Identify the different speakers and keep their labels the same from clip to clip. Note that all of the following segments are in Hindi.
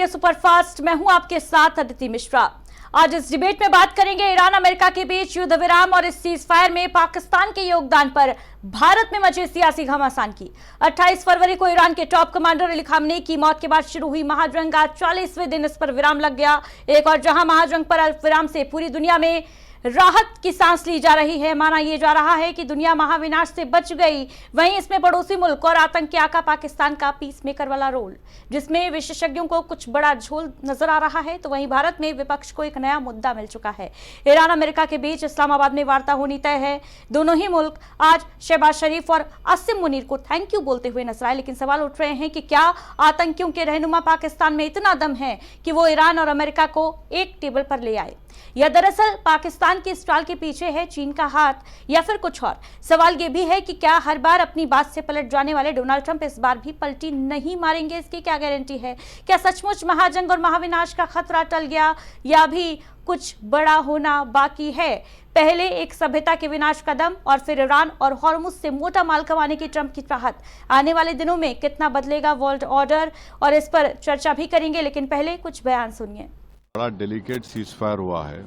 Speaker 1: सुपरफास्ट में हूं आपके साथ अदिति मिश्रा। आज इस डिबेट में बात करेंगे ईरान अमेरिका के बीच युद्ध विराम और इस सीज फायर में पाकिस्तान के योगदान पर भारत में मचे सियासी घमासान की। 28 फरवरी को ईरान के टॉप कमांडर अली खामनेई की मौत के बाद शुरू हुई महाजंग आज 40वें दिन इस पर विराम लग गया। एक और जहां महाजंग पर अल्प विराम से पूरी दुनिया में राहत की सांस ली जा रही है, माना यह जा रहा है कि दुनिया महाविनाश से बच गई, वहीं इसमें पड़ोसी मुल्क और आतंक के आका पाकिस्तान का पीस मेकर वाला रोल, जिसमें विशेषज्ञों को कुछ बड़ा झोल नजर आ रहा है, तो वहीं भारत में विपक्ष को एक नया मुद्दा मिल चुका है। ईरान अमेरिका के बीच इस्लामाबाद में वार्ता होनी तय है। दोनों ही मुल्क आज शहबाज शरीफ और आसिम मुनीर को थैंक यू बोलते हुए नजर आए, लेकिन सवाल उठ रहे हैं कि क्या आतंकियों के रहनुमा पाकिस्तान में इतना दम है कि वो ईरान और अमेरिका को एक टेबल पर ले आए, या दरअसल पाकिस्तान की इस चाल के पीछे है चीन का हाथ, या फिर कुछ और। सवाल यह भी है कि क्या हर बार अपनी बात से पलट जाने वाले डोनाल्ड ट्रंप इस बार भी पलटी नहीं मारेंगे, इसकी क्या गारंटी है? क्या सचमुच महाजंग और महाविनाश का खतरा टल गया, या भी कुछ बड़ा होना बाकी है? पहले एक सभ्यता के विनाश का दम और फिर ईरान और हॉर्मुज से मोटा माल कमाने की ट्रंप की चाहत। आने वाले दिनों में कितना बदलेगा वर्ल्ड ऑर्डर, और इस पर चर्चा भी करेंगे, लेकिन पहले कुछ बयान सुनिए।
Speaker 2: बड़ा डेलिकेट सीज फायर हुआ है।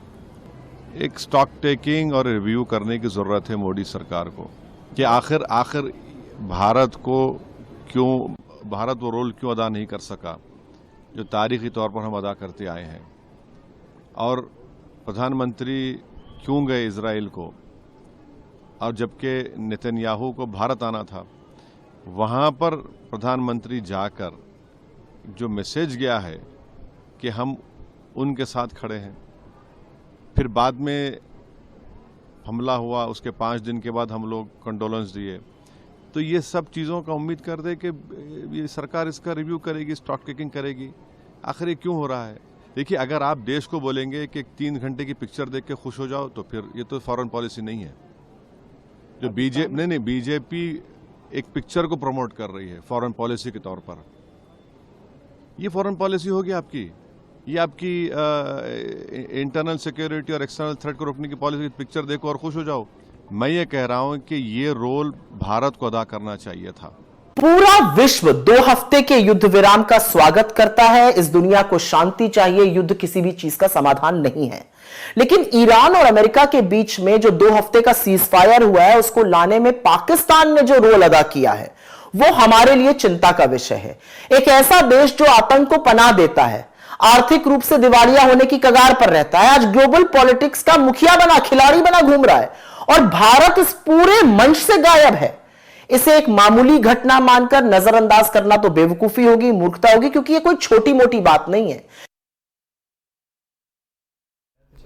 Speaker 2: एक स्टॉक टेकिंग और रिव्यू करने की जरूरत है मोदी सरकार को कि आखिर भारत वो रोल क्यों अदा नहीं कर सका जो तारीखी तौर पर हम अदा करते आए हैं, और प्रधानमंत्री क्यों गए इजराइल को, और जबकि नेतन्याहू को भारत आना था, वहां पर प्रधानमंत्री जाकर जो मैसेज गया है कि हम उनके साथ खड़े हैं। फिर बाद में हमला हुआ, उसके 5 दिन के बाद हम लोग कंडोलेंस दिए। तो ये सब चीज़ों का उम्मीद कर दे कि ये सरकार इसका रिव्यू करेगी, स्टॉक टेकिंग करेगी। आखिर ये क्यों हो रहा है? देखिए, अगर आप देश को बोलेंगे कि 3 घंटे की पिक्चर देख के खुश हो जाओ, तो फिर ये तो फॉरेन पॉलिसी नहीं है। जो बीजेपी एक पिक्चर को प्रमोट कर रही है फॉरेन पॉलिसी के तौर पर, ये फॉरेन पॉलिसी होगी आपकी? ये आपकी इंटरनल सिक्योरिटी और एक्सटर्नल थ्रेट को रोकने की पॉलिसी? पिक्चर देखो और खुश हो जाओ। मैं ये कह रहा हूं कि ये रोल भारत को अदा करना चाहिए था।
Speaker 3: पूरा विश्व 2 हफ्ते के युद्ध विराम का स्वागत करता है। इस दुनिया को शांति चाहिए, युद्ध किसी भी चीज का समाधान नहीं है। लेकिन ईरान और अमेरिका के बीच में जो 2 हफ्ते का सीज फायर हुआ है, उसको लाने में पाकिस्तान ने जो रोल अदा किया है, वो हमारे लिए चिंता का विषय है। एक ऐसा देश जो आतंक को पनाह देता है, आर्थिक रूप से दिवालिया होने की कगार पर रहता है, आज ग्लोबल पॉलिटिक्स का मुखिया बना, खिलाड़ी बना घूम रहा है, और भारत इस पूरे मंच से गायब है। इसे एक मामूली घटना मानकर नजरअंदाज करना तो बेवकूफी होगी, मूर्खता होगी, क्योंकि ये कोई छोटी मोटी बात नहीं है।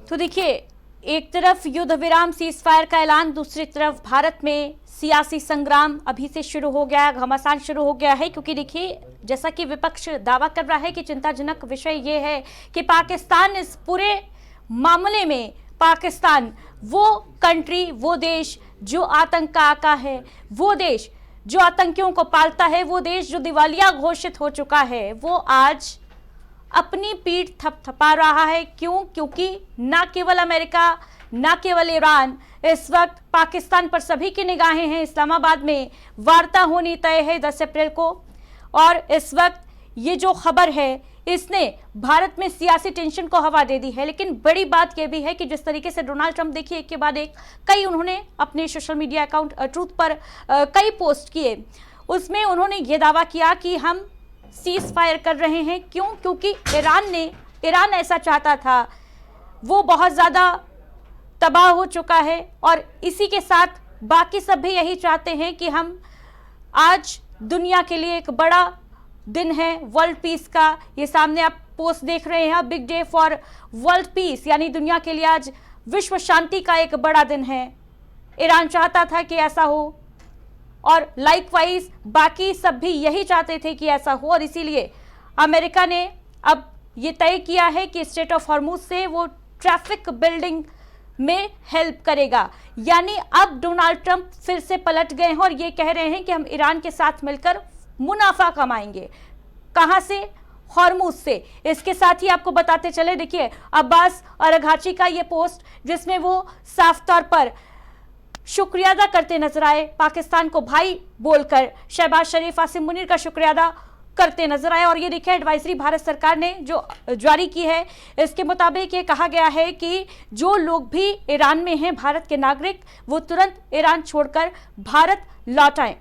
Speaker 1: तो देखिए, एक तरफ युद्ध विराम सीज फायर का ऐलान, दूसरी तरफ भारत में सियासी संग्राम अभी से शुरू हो गया, घमासान शुरू हो गया है। क्योंकि देखिए, जैसा कि विपक्ष दावा कर रहा है कि चिंताजनक विषय यह है कि पाकिस्तान इस पूरे मामले में, पाकिस्तान वो कंट्री, वो देश जो आतंक का आका है, वो देश जो आतंकियों को पालता है, वो देश जो दिवालिया घोषित हो चुका है, वो आज अपनी पीठ थपथपा रहा है। क्यों? क्योंकि ना केवल अमेरिका, ना केवल ईरान, इस वक्त पाकिस्तान पर सभी की निगाहें हैं। इस्लामाबाद में वार्ता होनी तय है 10 अप्रैल को, और इस वक्त ये जो खबर है, इसने भारत में सियासी टेंशन को हवा दे दी है। लेकिन बड़ी बात यह भी है कि जिस तरीके से डोनाल्ड ट्रंप, देखिए, एक के बाद एक कई उन्होंने अपने सोशल मीडिया अकाउंट ट्रूथ पर कई पोस्ट किए, उसमें उन्होंने ये दावा किया कि हम सीज फायर कर रहे हैं। क्यों? क्योंकि ईरान ऐसा चाहता था, वो बहुत ज़्यादा तबाह हो चुका है, और इसी के साथ बाकी सब भी यही चाहते हैं कि हम आज दुनिया के लिए एक बड़ा दिन है वर्ल्ड पीस का। ये सामने आप पोस्ट देख रहे हैं, big day for world peace, यानी दुनिया के लिए आज विश्व शांति का एक बड़ा दिन है। ईरान चाहता था कि ऐसा हो, और लाइकवाइज बाकी सब भी यही चाहते थे कि ऐसा हो, और इसीलिए अमेरिका ने अब ये तय किया है कि स्ट्रेट ऑफ हॉर्मुज से वो ट्रैफिक बिल्डिंग में हेल्प करेगा। यानी अब डोनाल्ड ट्रंप फिर से पलट गए हैं और ये कह रहे हैं कि हम ईरान के साथ मिलकर मुनाफा कमाएंगे। कहां से? हॉर्मुज से। इसके साथ ही आपको बताते चले, देखिए, अब्बास अराघची का ये पोस्ट, जिसमें वो साफ तौर पर शुक्रिया अदा करते नजर आए, पाकिस्तान को भाई बोलकर। शहबाज शरीफ, आसिम मुनीर का शुक्रिया अदा करते नजर आए। और ये देखिए एडवाइजरी भारत सरकार ने जो जारी की है, इसके मुताबिक ये कहा गया है कि जो लोग भी ईरान में हैं, भारत के नागरिक, वो तुरंत ईरान छोड़कर भारत लौट आए।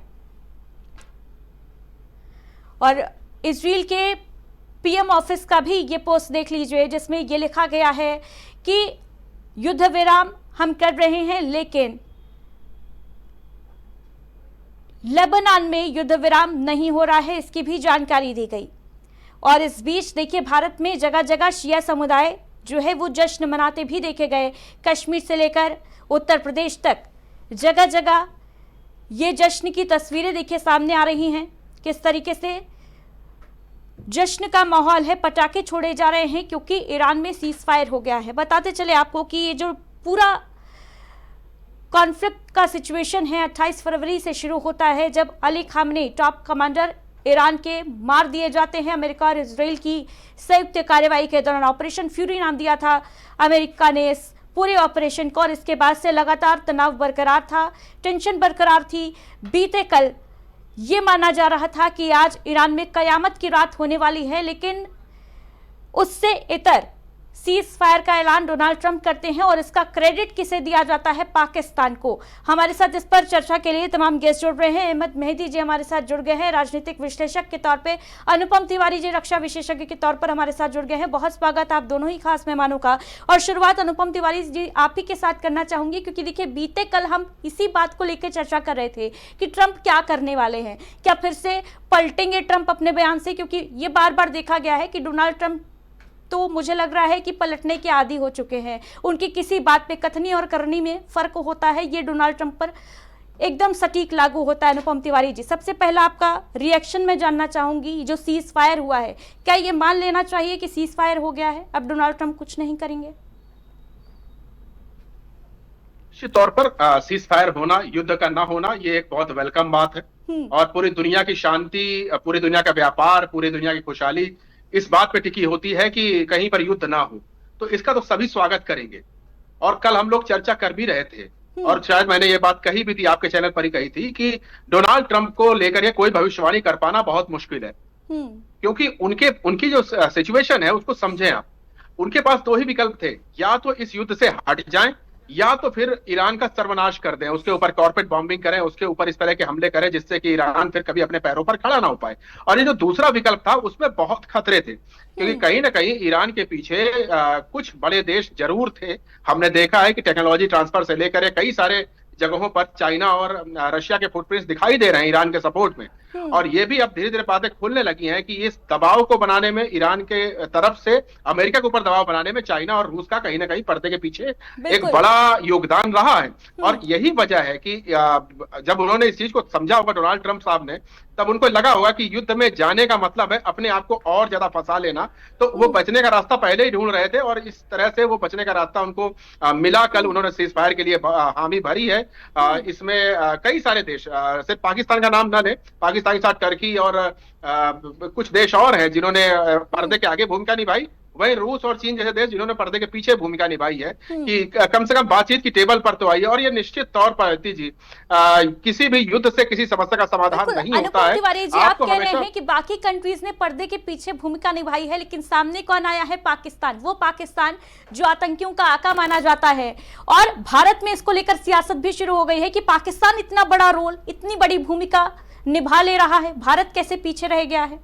Speaker 1: और इजराइल के पीएम ऑफिस का भी ये पोस्ट देख लीजिए, जिसमें ये लिखा गया है कि युद्ध विराम हम कर रहे हैं, लेकिन लेबनान में युद्ध विराम नहीं हो रहा है, इसकी भी जानकारी दी गई। और इस बीच देखिए भारत में जगह जगह शिया समुदाय जो है वो जश्न मनाते भी देखे गए। कश्मीर से लेकर उत्तर प्रदेश तक जगह जगह ये जश्न की तस्वीरें देखिए सामने आ रही हैं। किस तरीके से जश्न का माहौल है, पटाखे छोड़े जा रहे हैं क्योंकि ईरान में सीज फायर हो गया है। बताते चले आपको कि ये जो पूरा कॉन्फ्लिक्ट का सिचुएशन है 28 फरवरी से शुरू होता है, जब अली खामनी टॉप कमांडर ईरान के मार दिए जाते हैं। अमेरिका और इजराइल की संयुक्त कार्रवाई के दौरान ऑपरेशन फ्यूरी नाम दिया था अमेरिका ने इस पूरे ऑपरेशन को, और इसके बाद से लगातार तनाव बरकरार था, टेंशन बरकरार थी। बीते कल ये माना जा रहा था कि आज ईरान में कयामत की रात होने वाली है, लेकिन उससे इतर सीज फायर का ऐलान डोनाल्ड ट्रंप करते हैं और इसका क्रेडिट किसे दिया जाता है? पाकिस्तान को। हमारे साथ इस पर चर्चा के लिए तमाम गेस्ट जुड़ रहे हैं। अहमद मेहदी जी हमारे साथ जुड़ गए हैं, राजनीतिक विश्लेषक के तौर पे। अनुपम तिवारी जी रक्षा विशेषज्ञ के तौर पर हमारे साथ जुड़ गए हैं। बहुत स्वागत आप दोनों ही खास मेहमानों का। और शुरुआत अनुपम तिवारी जी आप ही के साथ करना चाहूंगी, क्योंकि देखिए बीते कल हम इसी बात को लेकर चर्चा कर रहे थे कि ट्रंप क्या करने वाले हैं, क्या फिर से पलटेंगे ट्रंप अपने बयान से? क्योंकि ये बार बार देखा गया है कि डोनाल्ड ट्रंप तो मुझे लग रहा है कि पलटने के आदी हो चुके हैं। उनकी किसी बात पे कथनी और करनी में फर्क होता है, ये डोनाल्ड ट्रंप पर एकदम सटीक लागू होता है। अनुपम तिवारी जी, सबसे पहला आपका रिएक्शन मैं जानना चाहूंगी। जो सीज फायर हुआ है, क्या ये मान लेना चाहिए कि सीज फायर हो गया है, अब डोनाल्ड ट्रंप कुछ नहीं करेंगे?
Speaker 4: निश्चित तौर पर सीज फायर होना, युद्ध का ना होना, ये एक बहुत वेलकम बात है। और पूरी दुनिया की शांति, पूरी दुनिया का व्यापार, पूरी दुनिया की खुशहाली इस बात पे टिकी होती है कि कहीं पर युद्ध ना हो, तो इसका तो सभी स्वागत करेंगे। और कल हम लोग चर्चा कर भी रहे थे, और शायद मैंने ये बात कही भी थी, आपके चैनल पर ही कही थी, कि डोनाल्ड ट्रंप को लेकर ये कोई भविष्यवाणी कर पाना बहुत मुश्किल है, क्योंकि उनकी जो सिचुएशन है उसको समझें आप। उनके पास दो ही विकल्प थे, या तो इस युद्ध से हट जाएं, या तो फिर ईरान का सर्वनाश कर दें, उसके ऊपर कॉर्पोरेट बॉम्बिंग करें, उसके ऊपर इस तरह के हमले करें जिससे कि ईरान फिर कभी अपने पैरों पर खड़ा ना हो पाए। और ये जो दूसरा विकल्प था उसमें बहुत खतरे थे, क्योंकि कहीं ना कहीं ईरान के पीछे कुछ बड़े देश जरूर थे। हमने देखा है कि टेक्नोलॉजी ट्रांसफर से लेकर कई सारे जगहों पर चाइना और रशिया के फुटप्रिंट्स दिखाई दे रहे हैं ईरान के सपोर्ट में। और ये भी अब धीरे धीरे बातें खुलने लगी हैं कि इस दबाव को बनाने में, ईरान के तरफ से अमेरिका के ऊपर दबाव बनाने में चाइना और रूस का कहीं ना कहीं पर्दे के पीछे एक बड़ा योगदान रहा है। और यही वजह है कि जब उन्होंने इस चीज को समझा होगा डोनाल्ड ट्रंप साहब ने, तब उनको लगा होगा कि युद्ध में जाने का मतलब है अपने आप को और ज्यादा फंसा लेना, तो वो बचने का रास्ता पहले ही ढूंढ रहे थे, और इस तरह से वो बचने का रास्ता उनको मिला। कल उन्होंने सीज फायर के लिए हामी भरी है। इसमें कई सारे देश, सिर्फ पाकिस्तान का नाम ना ले, पाकिस्तान के साथ टर्की और कुछ देश और हैं जिन्होंने पर्दे के आगे भूमिका निभाई, वही रूस और चीन जैसे देश जिन्होंने पर्दे के पीछे भूमिका निभाई है कि कम से कम बातचीत की टेबल पर तो आई है। और ये निश्चित तौर पर जी किसी भी युद्ध से किसी समस्या का समाधान नहीं होता है।
Speaker 1: तिवारी जी, आप कह रहे हैं कि बाकी कंट्रीज ने पर्दे के पीछे भूमिका निभाई है, लेकिन सामने कौन आया है? पाकिस्तान। वो पाकिस्तान जो आतंकियों का आका माना जाता है, और भारत में इसको लेकर सियासत भी शुरू हो गई है कि पाकिस्तान इतना बड़ा रोल, इतनी बड़ी भूमिका निभा ले रहा है, भारत कैसे पीछे रह गया है?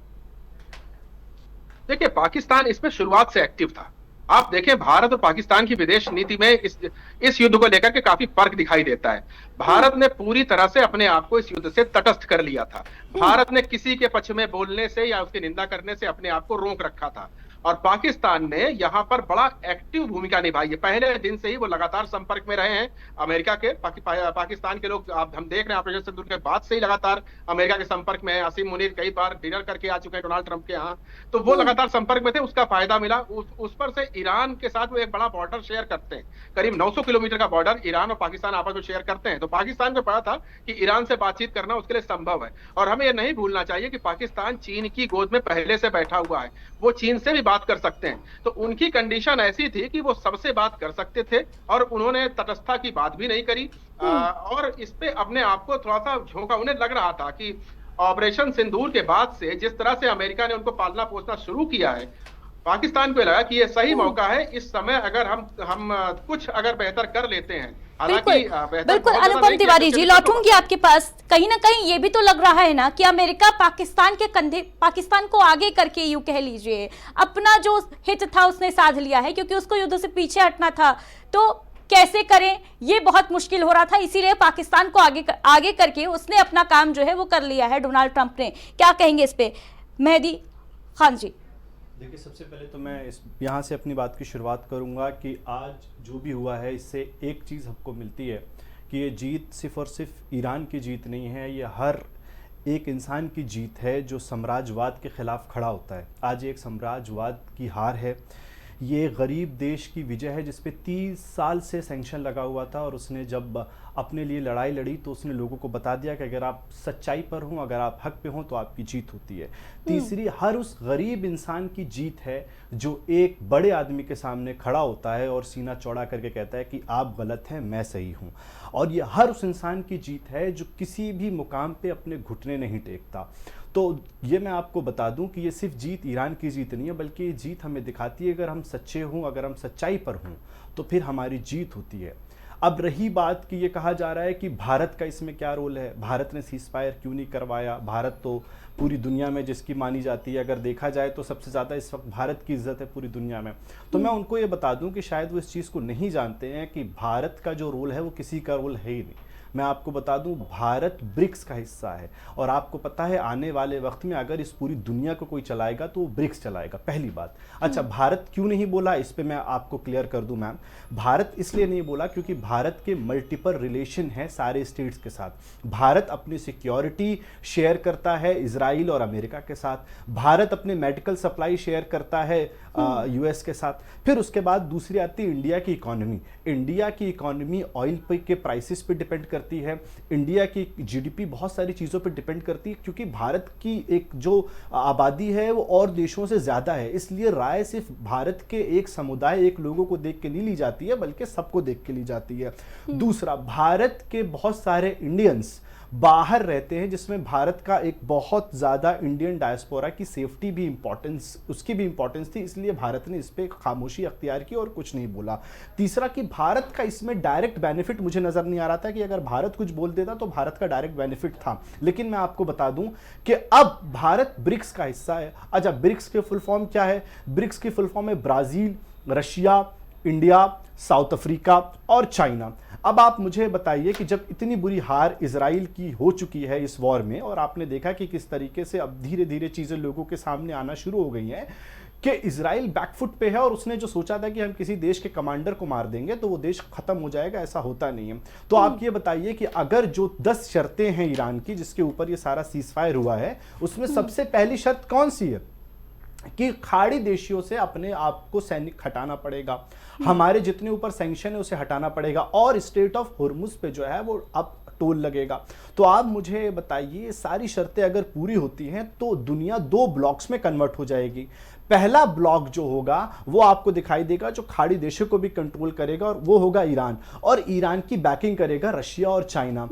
Speaker 4: देखिए, पाकिस्तान इसमें शुरुआत से एक्टिव था। आप देखें, भारत और पाकिस्तान की विदेश नीति में इस युद्ध को लेकर के काफी फर्क दिखाई देता है। भारत ने पूरी तरह से अपने आप को इस युद्ध से तटस्थ कर लिया था। भारत ने किसी के पक्ष में बोलने से या उसकी निंदा करने से अपने आप को रोक रखा था, और पाकिस्तान ने यहाँ पर बड़ा एक्टिव भूमिका निभाई है। पहले दिन से ही वो लगातार संपर्क में रहे हैं अमेरिका के। पाकिस्तान के लोग, हम देख रहे हैं ऑपरेशन सिंदूर के बाद से ही लगातार अमेरिका के संपर्क में है। असीम मुनीर कई बार डिनर करके आ चुके हैं डोनाल्ड ट्रंप के यहाँ, तो वो लगातार संपर्क में थे, उसका फायदा मिला। उस पर से ईरान के साथ वो एक बड़ा बॉर्डर शेयर करते हैं, करीब 900 किलोमीटर का बॉर्डर ईरान और पाकिस्तान आपस में शेयर करते हैं। तो पाकिस्तान को पता था कि ईरान से बातचीत करना उसके लिए संभव है। और हमें यह नहीं भूलना चाहिए कि पाकिस्तान चीन की गोद में पहले से बैठा हुआ है, वो चीन से भी बात कर सकते हैं। तो उनकी कंडीशन ऐसी थी कि वो सबसे बात कर सकते थे, और उन्होंने तटस्थता की बात भी नहीं करी। और इस पे अपने आप को थोड़ा सा झोंका उन्हें लग रहा था कि, ऑपरेशन सिंदूर के बाद से जिस तरह से अमेरिका ने उनको पालना पोसना शुरू किया है, पाकिस्तान को लगा कि ये सही मौका है। इस समय अगर हम कुछ अगर बेहतर कर लेते हैं, हालांकि
Speaker 1: बिल्कुल बिल्कुल अनुपम तिवारी जी, लौटूंगी आपके पास। कहीं ना कहीं ये भी तो लग रहा है ना कि अमेरिका पाकिस्तान के कंधे, पाकिस्तान को आगे करके यूं कह लीजिए अपना जो हित था उसने साध लिया है, क्योंकि उसको युद्ध से पीछे हटना था। तो कैसे करें ये बहुत मुश्किल हो रहा था, इसीलिए पाकिस्तान को आगे करके उसने अपना काम जो है वो कर लिया है डोनाल्ड ट्रंप ने। क्या कहेंगे इस पे मेहदी खान जी?
Speaker 5: देखिए, सबसे पहले तो मैं यहाँ से अपनी बात की शुरुआत करूँगा कि आज जो भी हुआ है इससे एक चीज़ हमको मिलती है कि ये जीत सिर्फ और सिर्फ ईरान की जीत नहीं है, ये हर एक इंसान की जीत है जो साम्राज्यवाद के ख़िलाफ़ खड़ा होता है। आज एक साम्राज्यवाद की हार है, ये गरीब देश की विजय है जिस पे 30 साल से सैंक्शन लगा हुआ था, और उसने जब अपने लिए लड़ाई लड़ी तो उसने लोगों को बता दिया कि अगर आप सच्चाई पर हों, अगर आप हक पे हों तो आपकी जीत होती है। तीसरी, हर उस गरीब इंसान की जीत है जो एक बड़े आदमी के सामने खड़ा होता है और सीना चौड़ा करके कहता है कि आप गलत हैं, मैं सही हूँ। और ये हर उस इंसान की जीत है जो किसी भी मुकाम पे अपने घुटने नहीं टेकता। तो ये मैं आपको बता दूं कि ये सिर्फ जीत ईरान की जीत नहीं है, बल्कि ये जीत हमें दिखाती है अगर हम सच्चे हों, अगर हम सच्चाई पर हों तो फिर हमारी जीत होती है। अब रही बात कि ये कहा जा रहा है कि भारत का इसमें क्या रोल है, भारत ने सीज फायर क्यों नहीं करवाया। भारत तो पूरी दुनिया में जिसकी मानी जाती है, अगर देखा जाए तो सबसे ज़्यादा इस वक्त भारत की इज्जत है पूरी दुनिया में। तो मैं उनको ये बता दूं कि शायद वो इस चीज़ को नहीं जानते हैं कि भारत का जो रोल है वो किसी का रोल है ही नहीं। मैं आपको बता दूं, भारत ब्रिक्स का हिस्सा है, और आपको पता है आने वाले वक्त में अगर इस पूरी दुनिया को कोई चलाएगा तो वो ब्रिक्स चलाएगा, पहली बात। अच्छा, भारत क्यों नहीं बोला, इस पे मैं आपको क्लियर कर दूं मैम। भारत इसलिए नहीं बोला क्योंकि भारत के मल्टीपल रिलेशन है सारे स्टेट्स के साथ। भारत अपनी सिक्योरिटी शेयर करता है इजराइल और अमेरिका के साथ, भारत अपने मेडिकल सप्लाई शेयर करता है यूएस के साथ। फिर उसके बाद दूसरी आती है इंडिया की इकोनॉमी। इंडिया की इकोनॉमी ऑयल पे के प्राइसेस पे डिपेंड करती है, इंडिया की जीडीपी बहुत सारी चीज़ों पे डिपेंड करती है, क्योंकि भारत की एक जो आबादी है वो और देशों से ज़्यादा है। इसलिए राय सिर्फ भारत के एक समुदाय, एक लोगों को देख के नहीं ली जाती है, बल्कि सबको देख के ली जाती है। दूसरा, भारत के बहुत सारे इंडियंस बाहर रहते हैं, जिसमें भारत का एक बहुत ज़्यादा इंडियन डायस्पोरा की सेफ्टी भी इंपॉर्टेंस, उसकी भी इंपॉर्टेंस थी, इसलिए भारत ने इस पर खामोशी अख्तियार की और कुछ नहीं बोला। तीसरा कि भारत का इसमें डायरेक्ट बेनिफिट मुझे नज़र नहीं आ रहा था कि अगर भारत कुछ बोल देता तो भारत का डायरेक्ट बेनिफिट था। लेकिन मैं आपको बता दूं कि अब भारत ब्रिक्स का हिस्सा है। अच्छा, ब्रिक्स के फुल फॉर्म क्या है? ब्रिक्स की फुल फॉर्म है Brazil, Russia, India, south Africa और चाइना। अब आप मुझे बताइए कि जब इतनी बुरी हार इजराइल की हो चुकी है इस वॉर में, और आपने देखा कि किस तरीके से अब धीरे धीरे चीज़ें लोगों के सामने आना शुरू हो गई हैं कि इजराइल बैकफुट पे है, और उसने जो सोचा था कि हम किसी देश के कमांडर को मार देंगे तो वो देश खत्म हो जाएगा, ऐसा होता नहीं है। तो आप ये बताइए कि अगर जो 10 शर्तें हैं ईरान की जिसके ऊपर ये सारा सीज फायर हुआ है, उसमें सबसे पहली शर्त कौन सी है कि खाड़ी देशियों से अपने आप को सैनिक हटाना पड़ेगा, हमारे जितने ऊपर सैंक्शन है उसे हटाना पड़ेगा, और स्टेट ऑफ हुर्मुज पे जो है वो अब टोल लगेगा। तो आप मुझे बताइए, सारी शर्तें अगर पूरी होती हैं तो दुनिया 2 ब्लॉक्स में कन्वर्ट हो जाएगी। पहला ब्लॉक जो होगा वो आपको दिखाई देगा जो खाड़ी देशों को भी कंट्रोल करेगा, और वो होगा ईरान, और ईरान की बैकिंग करेगा रशिया और चाइना।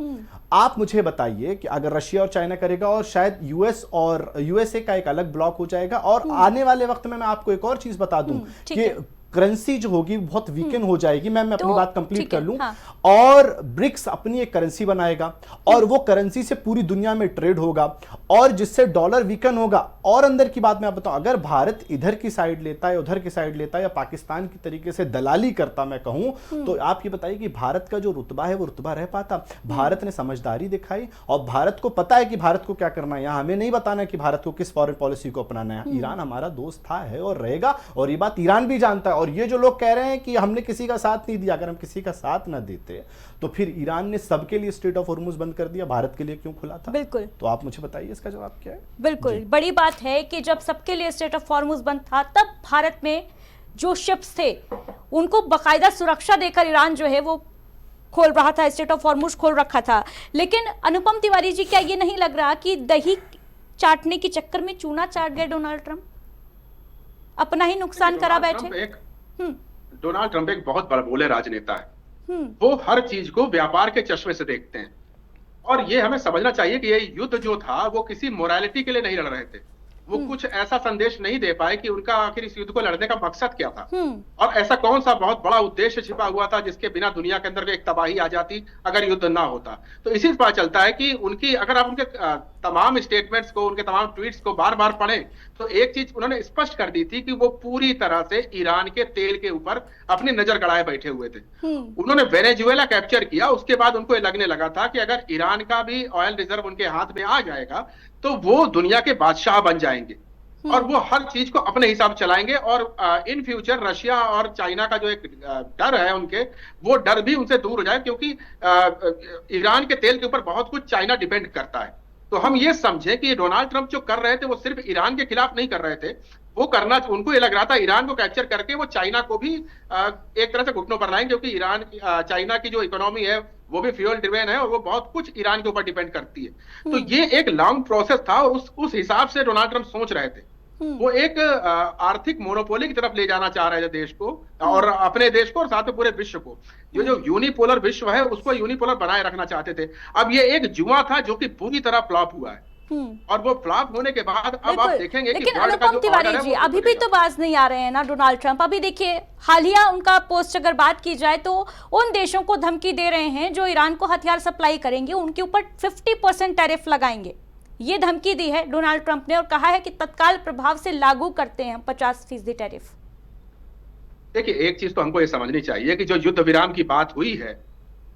Speaker 5: आप मुझे बताइए कि अगर रशिया और चाइना करेगा, और शायद यूएस और यूएसए का एक अलग ब्लॉक हो जाएगा। और आने वाले वक्त में मैं आपको एक और चीज बता दूं कि करेंसी जो होगी बहुत वीकन हो जाएगी। मैं अपनी बात कंप्लीट कर लूं। हाँ। और ब्रिक्स अपनी एक करेंसी बनाएगा, और वो करेंसी से पूरी दुनिया में ट्रेड होगा, और जिससे डॉलर वीकन होगा। और अंदर की बात मैं बताऊं, अगर भारत इधर की साइड लेता है, उधर की साइड लेता है, या पाकिस्तान की तरीके से दलाली करता मैं कहूं, तो आप ये बताइए कि भारत का जो रुतबा है वो रुतबा रह पाता? भारत ने समझदारी दिखाई, और भारत को पता है कि भारत को क्या करना है। यहाँ हमें नहीं बताना कि भारत को किस फॉरेन पॉलिसी को अपनाना है। ईरान हमारा दोस्त था, है और रहेगा, और ये बात ईरान भी जानता है। और ये जो लोग कह रहे हैं कि हमने किसी का साथ नहीं दिया, अगर हम किसी का साथ ना देते तो फिर ईरान ने सबके लिए स्ट्रेट ऑफ हुर्मुज बंद कर दिया, भारत के लिए क्यों खुला था? बिल्कुल। तो आप मुझे बताइए इसका जवाब क्या है?
Speaker 1: बिल्कुल, बड़ी बात है कि जब सबके लिए स्ट्रेट ऑफ हुर्मुज बंद था, तब भारत में जो शिप्स थे उनको बाकायदा सुरक्षा देकर ईरान जो है वो खोल रहा था, स्ट्रेट ऑफ हुर्मुज खोल रखा था। लेकिन अनुपम तिवारी जी, क्या ये नहीं लग रहा कि दही चाटने के चक्कर में चूना चाट गए डोनाल्ड ट्रंप, अपना ही नुकसान करा बैठे?
Speaker 4: डोनाल्ड ट्रंप एक बहुत बड़बोले राजनेता है। वो हर चीज को व्यापार के चश्मे से देखते हैं, और ये हमें समझना चाहिए कि ये युद्ध जो था वो किसी मोरालिटी के लिए नहीं लड़ रहे थे। वो कुछ ऐसा संदेश नहीं दे पाए कि उनका आखिर इस युद्ध को लड़ने का मकसद क्या था, और ऐसा कौन सा बहुत बड़ा उद्देश्य छिपा हुआ था जिसके बिना दुनिया के अंदर एक तबाही आ जाती अगर युद्ध ना होता। तो इसी से पता चलता है कि उनकी, अगर आप उनके तमाम स्टेटमेंट्स को, उनके तमाम ट्वीट्स को बार बार पढ़ें तो एक चीज उन्होंने स्पष्ट कर दी थी कि वो पूरी तरह से ईरान के तेल के ऊपर अपनी नजर गड़ाए बैठे हुए थे। उन्होंने वेनेजुएला कैप्चर किया, उसके बाद उनको ये लगने लगा था कि अगर ईरान का भी ऑयल रिजर्व उनके हाथ में आ जाएगा तो वो दुनिया के बादशाह बन जाएंगे और वो हर चीज को अपने हिसाब चलाएंगे, और इन फ्यूचर रशिया और चाइना का जो एक डर है उनके, वो डर भी उनसे दूर हो जाए, क्योंकि ईरान के तेल के ऊपर बहुत कुछ चाइना डिपेंड करता है। तो हम ये समझे कि डोनाल्ड ट्रंप जो कर रहे थे वो सिर्फ ईरान के खिलाफ नहीं कर रहे थे, वो करना, उनको ये लग रहा था ईरान को कैप्चर करके वो चाइना को भी एक तरह से घुटनों पर लाएंगे, क्योंकि ईरान, चाइना की जो इकोनॉमी है वो भी फ्यूल ड्रिवेन है और वो बहुत कुछ ईरान के ऊपर डिपेंड करती है। तो ये एक लॉन्ग प्रोसेस था और उस हिसाब से डोनाल्ड ट्रंप सोच रहे थे। वो एक आर्थिक मोनोपोली की तरफ ले जाना चाह रहे थे देश को, और अपने देश को और साथ में पूरे विश्व को। ये जो यूनिपोलर विश्व है उसको यूनिपोलर बनाए रखना चाहते थे। अब ये एक जुआ था जो कि पूरी तरह फ्लॉप हुआ है, और वो फ्लॉप होने के बाद अब आप देखेंगे कि
Speaker 1: लेकिन अनुपम तिवारी जी अभी भी तो बाज नहीं आ रहे हैं ना डोनाल्ड ट्रंप। अभी देखिए हालिया उनका पोस्ट अगर बात की जाए तो उन देशों को धमकी दे रहे हैं जो ईरान को हथियार सप्लाई करेंगे उनके ऊपर 50% टैरिफ लगाएंगे। ये धमकी दी है डोनाल्ड ट्रंप ने और कहा है कि तत्काल प्रभाव से लागू करते हैं 50% टैरिफ।
Speaker 4: देखिए एक चीज तो हमको ये समझनी चाहिए कि जो युद्ध विराम की बात हुई है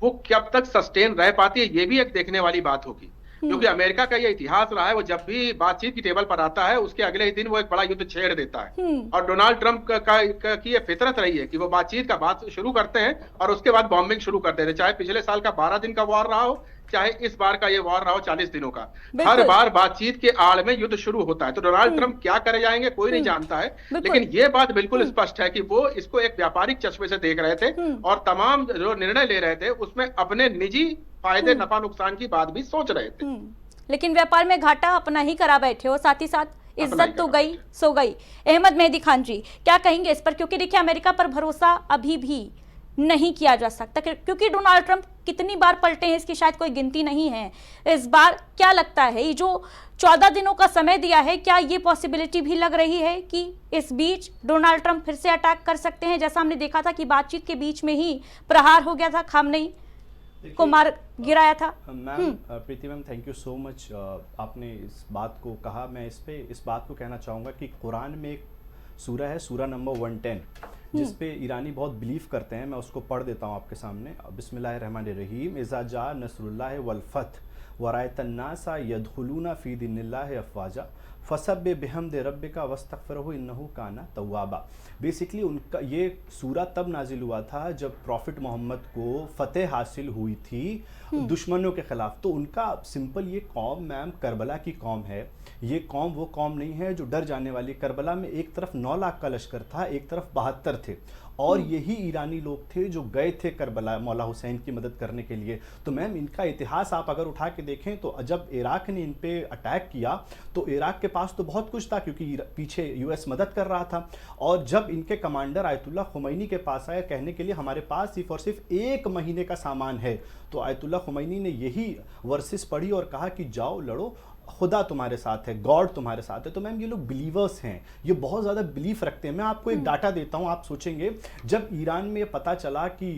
Speaker 4: वो कब तक सस्टेन रह पाती है, ये भी एक देखने वाली बात होगी। क्योंकि अमेरिका का ये इतिहास रहा है, वो जब भी बातचीत की टेबल पर आता है उसके अगले ही दिन वो एक बड़ा युद्ध छेड़ देता है। और डोनाल्ड ट्रंप की ये फितरत रही है कि वो बातचीत का बात शुरू करते हैं और उसके बाद बॉम्बिंग शुरू कर देते हैं, चाहे पिछले साल का 12 दिन का वॉर रहा हो, चाहे इस बार का ये वॉर रहा हो 40 दिनों का। हर बार बातचीत के आड़ में युद्ध शुरू होता है। तो डोनाल्ड ट्रंप क्या करे जाएंगे कोई नहीं जानता है, लेकिन ये बात बिल्कुल स्पष्ट है कि वो इसको एक व्यापारिक चश्मे से देख रहे थे और तमाम जो निर्णय ले रहे थे उसमें अपने निजी फायदे नफा नुकसान की बात भी सोच रहे थे।
Speaker 1: लेकिन व्यापार में घाटा अपना ही करा बैठे और साथ ही साथ इज्जत तो गई सो गई। अहमद मेहदी खान जी क्या कहेंगे इस पर, क्योंकि देखिए अमेरिका पर भरोसा अभी भी नहीं किया जा सकता, क्योंकि डोनाल्ड ट्रंप कितनी बार पलटे हैं इसकी शायद कोई गिनती नहीं है। इस बार क्या लगता है ये जो 14 दिनों का समय दिया है, क्या ये पॉसिबिलिटी भी लग रही है कि इस बीच डोनाल्ड ट्रंप फिर से अटैक कर सकते हैं, जैसा हमने देखा था कि बातचीत के बीच में ही प्रहार हो गया था, खामनेई को मार गिराया था।
Speaker 5: Ma'am Preeti ma'am thank you so much, आपने इस बात को कहा। मैं इस बात को कहना चाहूँगा कि कुरान में एक सूरा है, सूरा नंबर 110, जिस पे ईरानी बहुत बिलीव करते हैं। मैं उसको पढ़ देता हूँ आपके सामने। बिस्मिल्लाहिर्रहमानिर्रहीम। इज़ा जा नस्रुल्लाहि वल फथ वरायतन नासा यदखुलूना फी दीनिल्लाहि अफवाजा फसब्बिह बिहम्दि रब्बिका वस्तगफिरहु इन्नहु काना तव्वाबा। बेसिकली उनका ये सूरा तब नाजिल हुआ था जब प्रॉफिट मोहम्मद को फतेह हासिल हुई थी दुश्मनों के खिलाफ। तो उनका सिंपल ये कौम मैम करबला की कौम है। ये कौम वो कौम नहीं है जो डर जाने वाली। करबला में एक तरफ 9 लाख का लश्कर था, एक तरफ 72 थे, और यही ईरानी लोग थे जो गए थे करबला मौला हुसैन की मदद करने के लिए। तो मैम इनका इतिहास आप अगर उठा के देखें तो जब इराक ने इन पे अटैक किया तो इराक के पास तो बहुत कुछ था क्योंकि पीछे यूएस मदद कर रहा था। और जब इनके कमांडर आयतुल्ला खुमैनी के पास आए कहने के लिए हमारे पास सिर्फ और सिर्फ 1 महीने का सामान है, तो आयतुल्ला खुमैनी ने यही वर्सेस पढ़ी और कहा कि जाओ लड़ो, खुदा तुम्हारे साथ है, गॉड तुम्हारे साथ है। तो मैम ये लोग बिलीवर्स हैं, ये बहुत ज़्यादा बिलीफ रखते हैं। मैं आपको एक डाटा देता हूँ, आप सोचेंगे जब ईरान में पता चला कि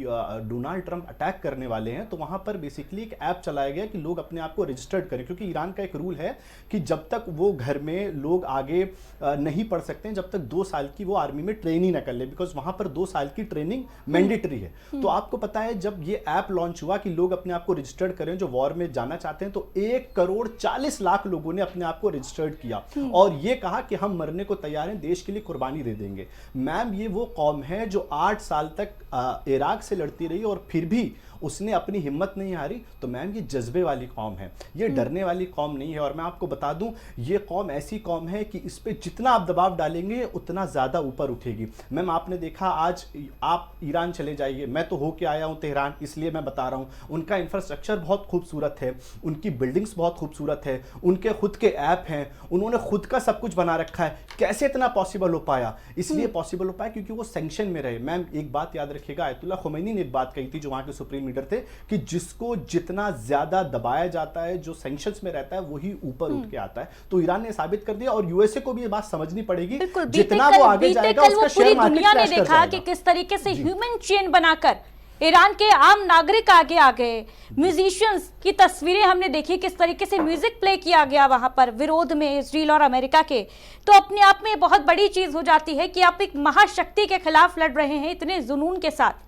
Speaker 5: डोनाल्ड ट्रंप अटैक करने वाले हैं तो वहाँ पर बेसिकली एक ऐप चलाया गया कि लोग अपने आप को रजिस्टर्ड करें, क्योंकि ईरान का एक रूल है कि जब तक वो घर में लोग आगे नहीं पढ़ सकते हैं जब तक 2 साल की वो आर्मी में ट्रेनिंग न कर ले, बिकॉज वहाँ पर 2 साल की ट्रेनिंग मैंडेटरी है। तो आपको पता है जब ये ऐप लॉन्च हुआ कि लोग अपने आप को रजिस्टर्ड करें जो वॉर में जाना चाहते हैं, तो 1,40,00,000 लोगों ने अपने आप को रजिस्टर्ड किया और ये कहा कि हम मरने को तैयार हैं, देश के लिए कुर्बानी दे देंगे। मैम ये वो कौम है जो 8 साल तक इराक से लड़ती रही और फिर भी उसने अपनी हिम्मत नहीं हारी। तो मैम ये जज्बे वाली कौम है, ये डरने वाली कौम नहीं है। और मैं आपको बता दूं ये कौम ऐसी कौम है कि इस पे जितना आप दबाव डालेंगे उतना ज़्यादा ऊपर उठेगी। मैम आपने देखा आज आप ईरान चले जाइए, मैं तो होके आया हूँ तेहरान, इसलिए मैं बता रहा हूँ, उनका इंफ्रास्ट्रक्चर बहुत खूबसूरत है, उनकी बिल्डिंग्स बहुत खूबसूरत है, उनके खुद के ऐप हैं, उन्होंने खुद का सब कुछ बना रखा है। कैसे इतना पॉसिबल हो पाया? इसलिए पॉसिबल हो पाया क्योंकि वो सैंक्शन में रहे। मैम एक बात याद रखिएगा, आयतुल्लाह खुमैनी ने एक बात कही थी, जो वहाँ के सुप्रीम लीडर थे, कि जिसको जितना ज्यादा दबाया जाता है, जो सैंक्शंस में रहता है, वही ऊपर उठ के आता है। तो ईरान ने साबित कर दिया और यूएसए को भी ये बात समझनी पड़ेगी, जितना वो आगे जाएगा उसका शेयर मार्केट
Speaker 1: दुनिया ने
Speaker 5: क्रैश कर
Speaker 1: देखा
Speaker 5: जाएगा।
Speaker 1: कि किस तरीके से ह्यूमन चेन बनाकर ईरान के आम नागरिक आगे आ गए। म्यूजिशियंस की तस्वीरें हमने देखी, किस तरीके से म्यूजिक प्ले किया गया वहां पर विरोध में इजराइल और अमेरिका के। तो अपने आप में बहुत बड़ी चीज हो जाती है कि आप एक महाशक्ति के खिलाफ लड़ रहे हैं इतने जुनून के साथ।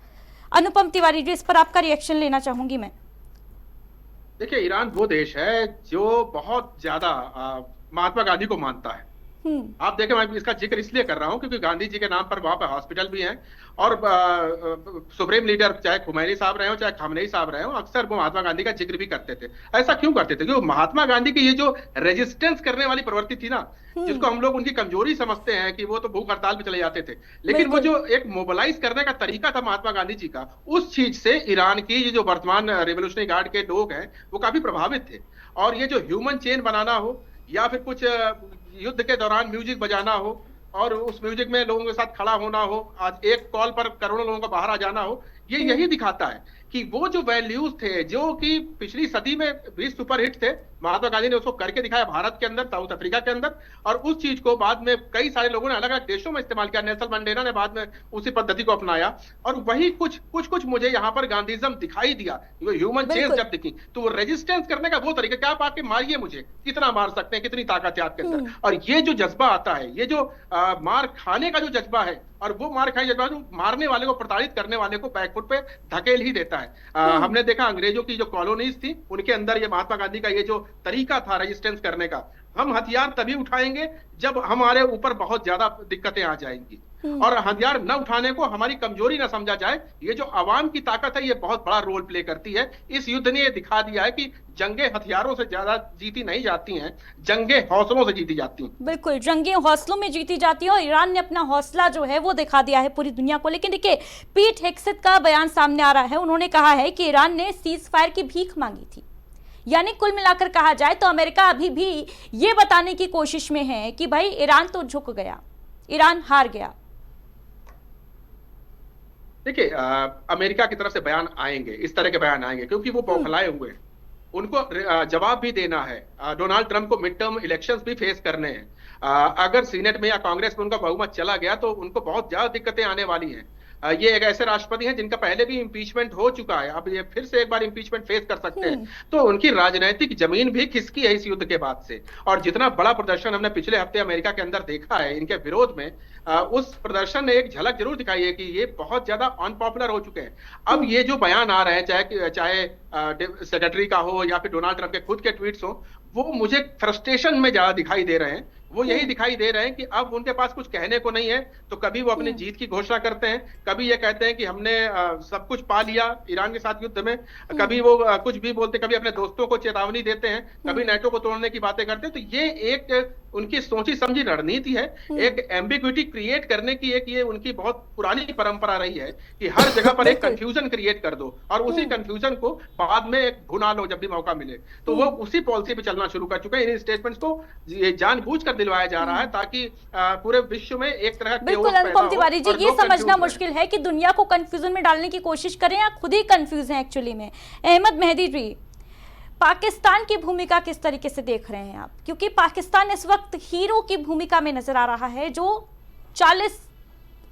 Speaker 1: अनुपम तिवारी जी, इस पर आपका रिएक्शन लेना चाहूंगी मैं।
Speaker 4: देखिए, ईरान वो देश है जो बहुत ज्यादा महात्मा गांधी को मानता है। आप देखें, मैं इसका जिक्र इसलिए कर रहा हूं क्योंकि गांधी जी के नाम पर वहां पर हॉस्पिटल भी हैं और सुप्रीम लीडर चाहे खुमैनी साहब रहे हो चाहे खामनेई साहब रहे हो, अक्सर वो महात्मा गांधी का जिक्र भी करते थे। ऐसा क्यों करते थे? क्योंकि महात्मा गांधी की ये जो रेजिस्टेंस करने वाली प्रवृत्ति थी ना, जिसको हम लोग उनकी कमजोरी समझते हैं कि वो तो भूख हड़ताल पे चले जाते थे, लेकिन वो जो एक मोबिलाइज करने का तरीका था महात्मा गांधी जी का, उस चीज से ईरान की ये जो वर्तमान रेवोल्यूशनरी गार्ड के लोग हैं वो काफी प्रभावित थे। और ये जो ह्यूमन चेन बनाना हो या फिर कुछ युद्ध के दौरान म्यूजिक बजाना हो और उस म्यूजिक में लोगों के साथ खड़ा होना हो, आज एक कॉल पर करोड़ों लोगों का बाहर आ जाना हो, ये यही दिखाता है कि वो जो वैल्यूज थे जो कि पिछली सदी में भी सुपरहिट थे, महात्मा गांधी ने उसको करके दिखाया भारत के अंदर, साउथ अफ्रीका के अंदर, और उस चीज को बाद में कई सारे लोगों ने अलग अलग देशों में इस्तेमाल किया। नेल्सन मंडेला ने बाद में उसी पद्धति को अपनाया और वही कुछ मुझे यहाँ पर गांधीज्म दिखाई दिया। ह्यूमन चेन जब दिखी तो वो रेजिस्टेंस करने का वो तरीका, क्या आप आके मारिए मुझे, कितना मार सकते हैं, कितनी ताकत है आपके अंदर। और ये जो जज्बा आता है, ये जो मार खाने का जो जज्बा है, और वो मार खाई जज्बा जो मारने वाले को, प्रताड़ित करने वाले को बैकफुट पे धकेल ही देता है। हमने देखा अंग्रेजों की जो कॉलोनीज थी उनके अंदर ये महात्मा गांधी का ये जो तरीका था रेजिस्टेंस करने का, हम हथियार तभी उठाएंगे जब हमारे ऊपर बहुत ज्यादा दिक्कतें आ जाएंगी, और हथियार न उठाने को हमारी कमजोरी न समझा जाए। ये जो आवाम की ताकत है ये बहुत बड़ा रोल प्ले करती है। इस युद्ध ने ये दिखा दिया है कि जंगे हथियारों से ज्यादा जीती नहीं जाती हैं, जंगे हौसलों से जीती जाती हैं।
Speaker 1: बिल्कुल, जंगे हौसलों में जीती जाती है और ईरान ने अपना हौसला जो है वो दिखा दिया है पूरी दुनिया को। लेकिन देखिए, पीट हेग्सेथ का बयान सामने आ रहा है। उन्होंने कहा है कि ईरान ने सीज फायर की भीख मांगी थी। यानी कुल मिलाकर कहा जाए तो अमेरिका अभी भी ये बताने की कोशिश में है कि भाई ईरान तो झुक गया, ईरान हार गया।
Speaker 4: देखिए, अमेरिका की तरफ से बयान आएंगे, इस तरह के बयान आएंगे क्योंकि वो बौखलाए हुए हैं, उनको जवाब भी देना है। डोनाल्ड ट्रंप को मिड टर्म इलेक्शंस भी फेस करने हैं। अगर सीनेट में या कांग्रेस में उनका बहुमत चला गया तो उनको बहुत ज्यादा दिक्कतें आने वाली हैं। ये एक ऐसे राष्ट्रपति हैं जिनका पहले भी इंपीचमेंट हो चुका है, अब ये फिर से एक बार इंपीचमेंट फेस कर सकते हैं। तो उनकी राजनीतिक जमीन भी खिसकी है इस युद्ध के बाद से। और जितना बड़ा प्रदर्शन हमने पिछले हफ्ते अमेरिका के अंदर देखा है इनके विरोध में, उस प्रदर्शन ने एक झलक जरूर दिखाई है कि ये बहुत ज्यादा अनपॉपुलर हो चुके हैं। अब ये जो बयान आ रहे हैं, चाहे सेक्रेटरी का हो या फिर डोनाल्ड ट्रंप के खुद के ट्वीट्स हो, वो मुझे फ्रस्ट्रेशन में ज्यादा दिखाई दे रहे हैं। वो यही दिखाई दे रहे हैं कि अब उनके पास कुछ कहने को नहीं है, तो कभी वो अपनी जीत की घोषणा करते हैं, कभी ये कहते हैं कि हमने सब कुछ पा लिया ईरान के साथ युद्ध में, कभी वो कुछ भी बोलते, कभी अपने दोस्तों को चेतावनी देते हैं, कभी नेटो को तोड़ने की बातें करते हैं। तो ये एक उनकी सोची समझी रणनीति है, एक एम्बिग्विटी क्रिएट करने की एक ये उनकी बहुत पुरानी परंपरा रही है कि हर जगह पर एक कंफ्यूजन क्रिएट कर दो और उसी कंफ्यूजन को बाद में एक भुना लो जब भी मौका मिले। तो वो उसी पॉलिसी पे चलना शुरू कर चुके हैं। इन स्टेटमेंट्स को जानबूझकर दिलवाया जा रहा है ताकि पूरे विश्व में एक तरह
Speaker 1: बिल्कुल अनुपम तिवारी जी, ये समझना मुश्किल है कि दुनिया को कंफ्यूजन में डालने की कोशिश करें या खुद ही कंफ्यूज हैं एक्चुअली में। अहमद मेहदी जी, पाकिस्तान की भूमिका किस तरीके से देख रहे हैं आप? क्योंकि पाकिस्तान इस वक्त हीरो की भूमिका में नजर आ रहा है, जो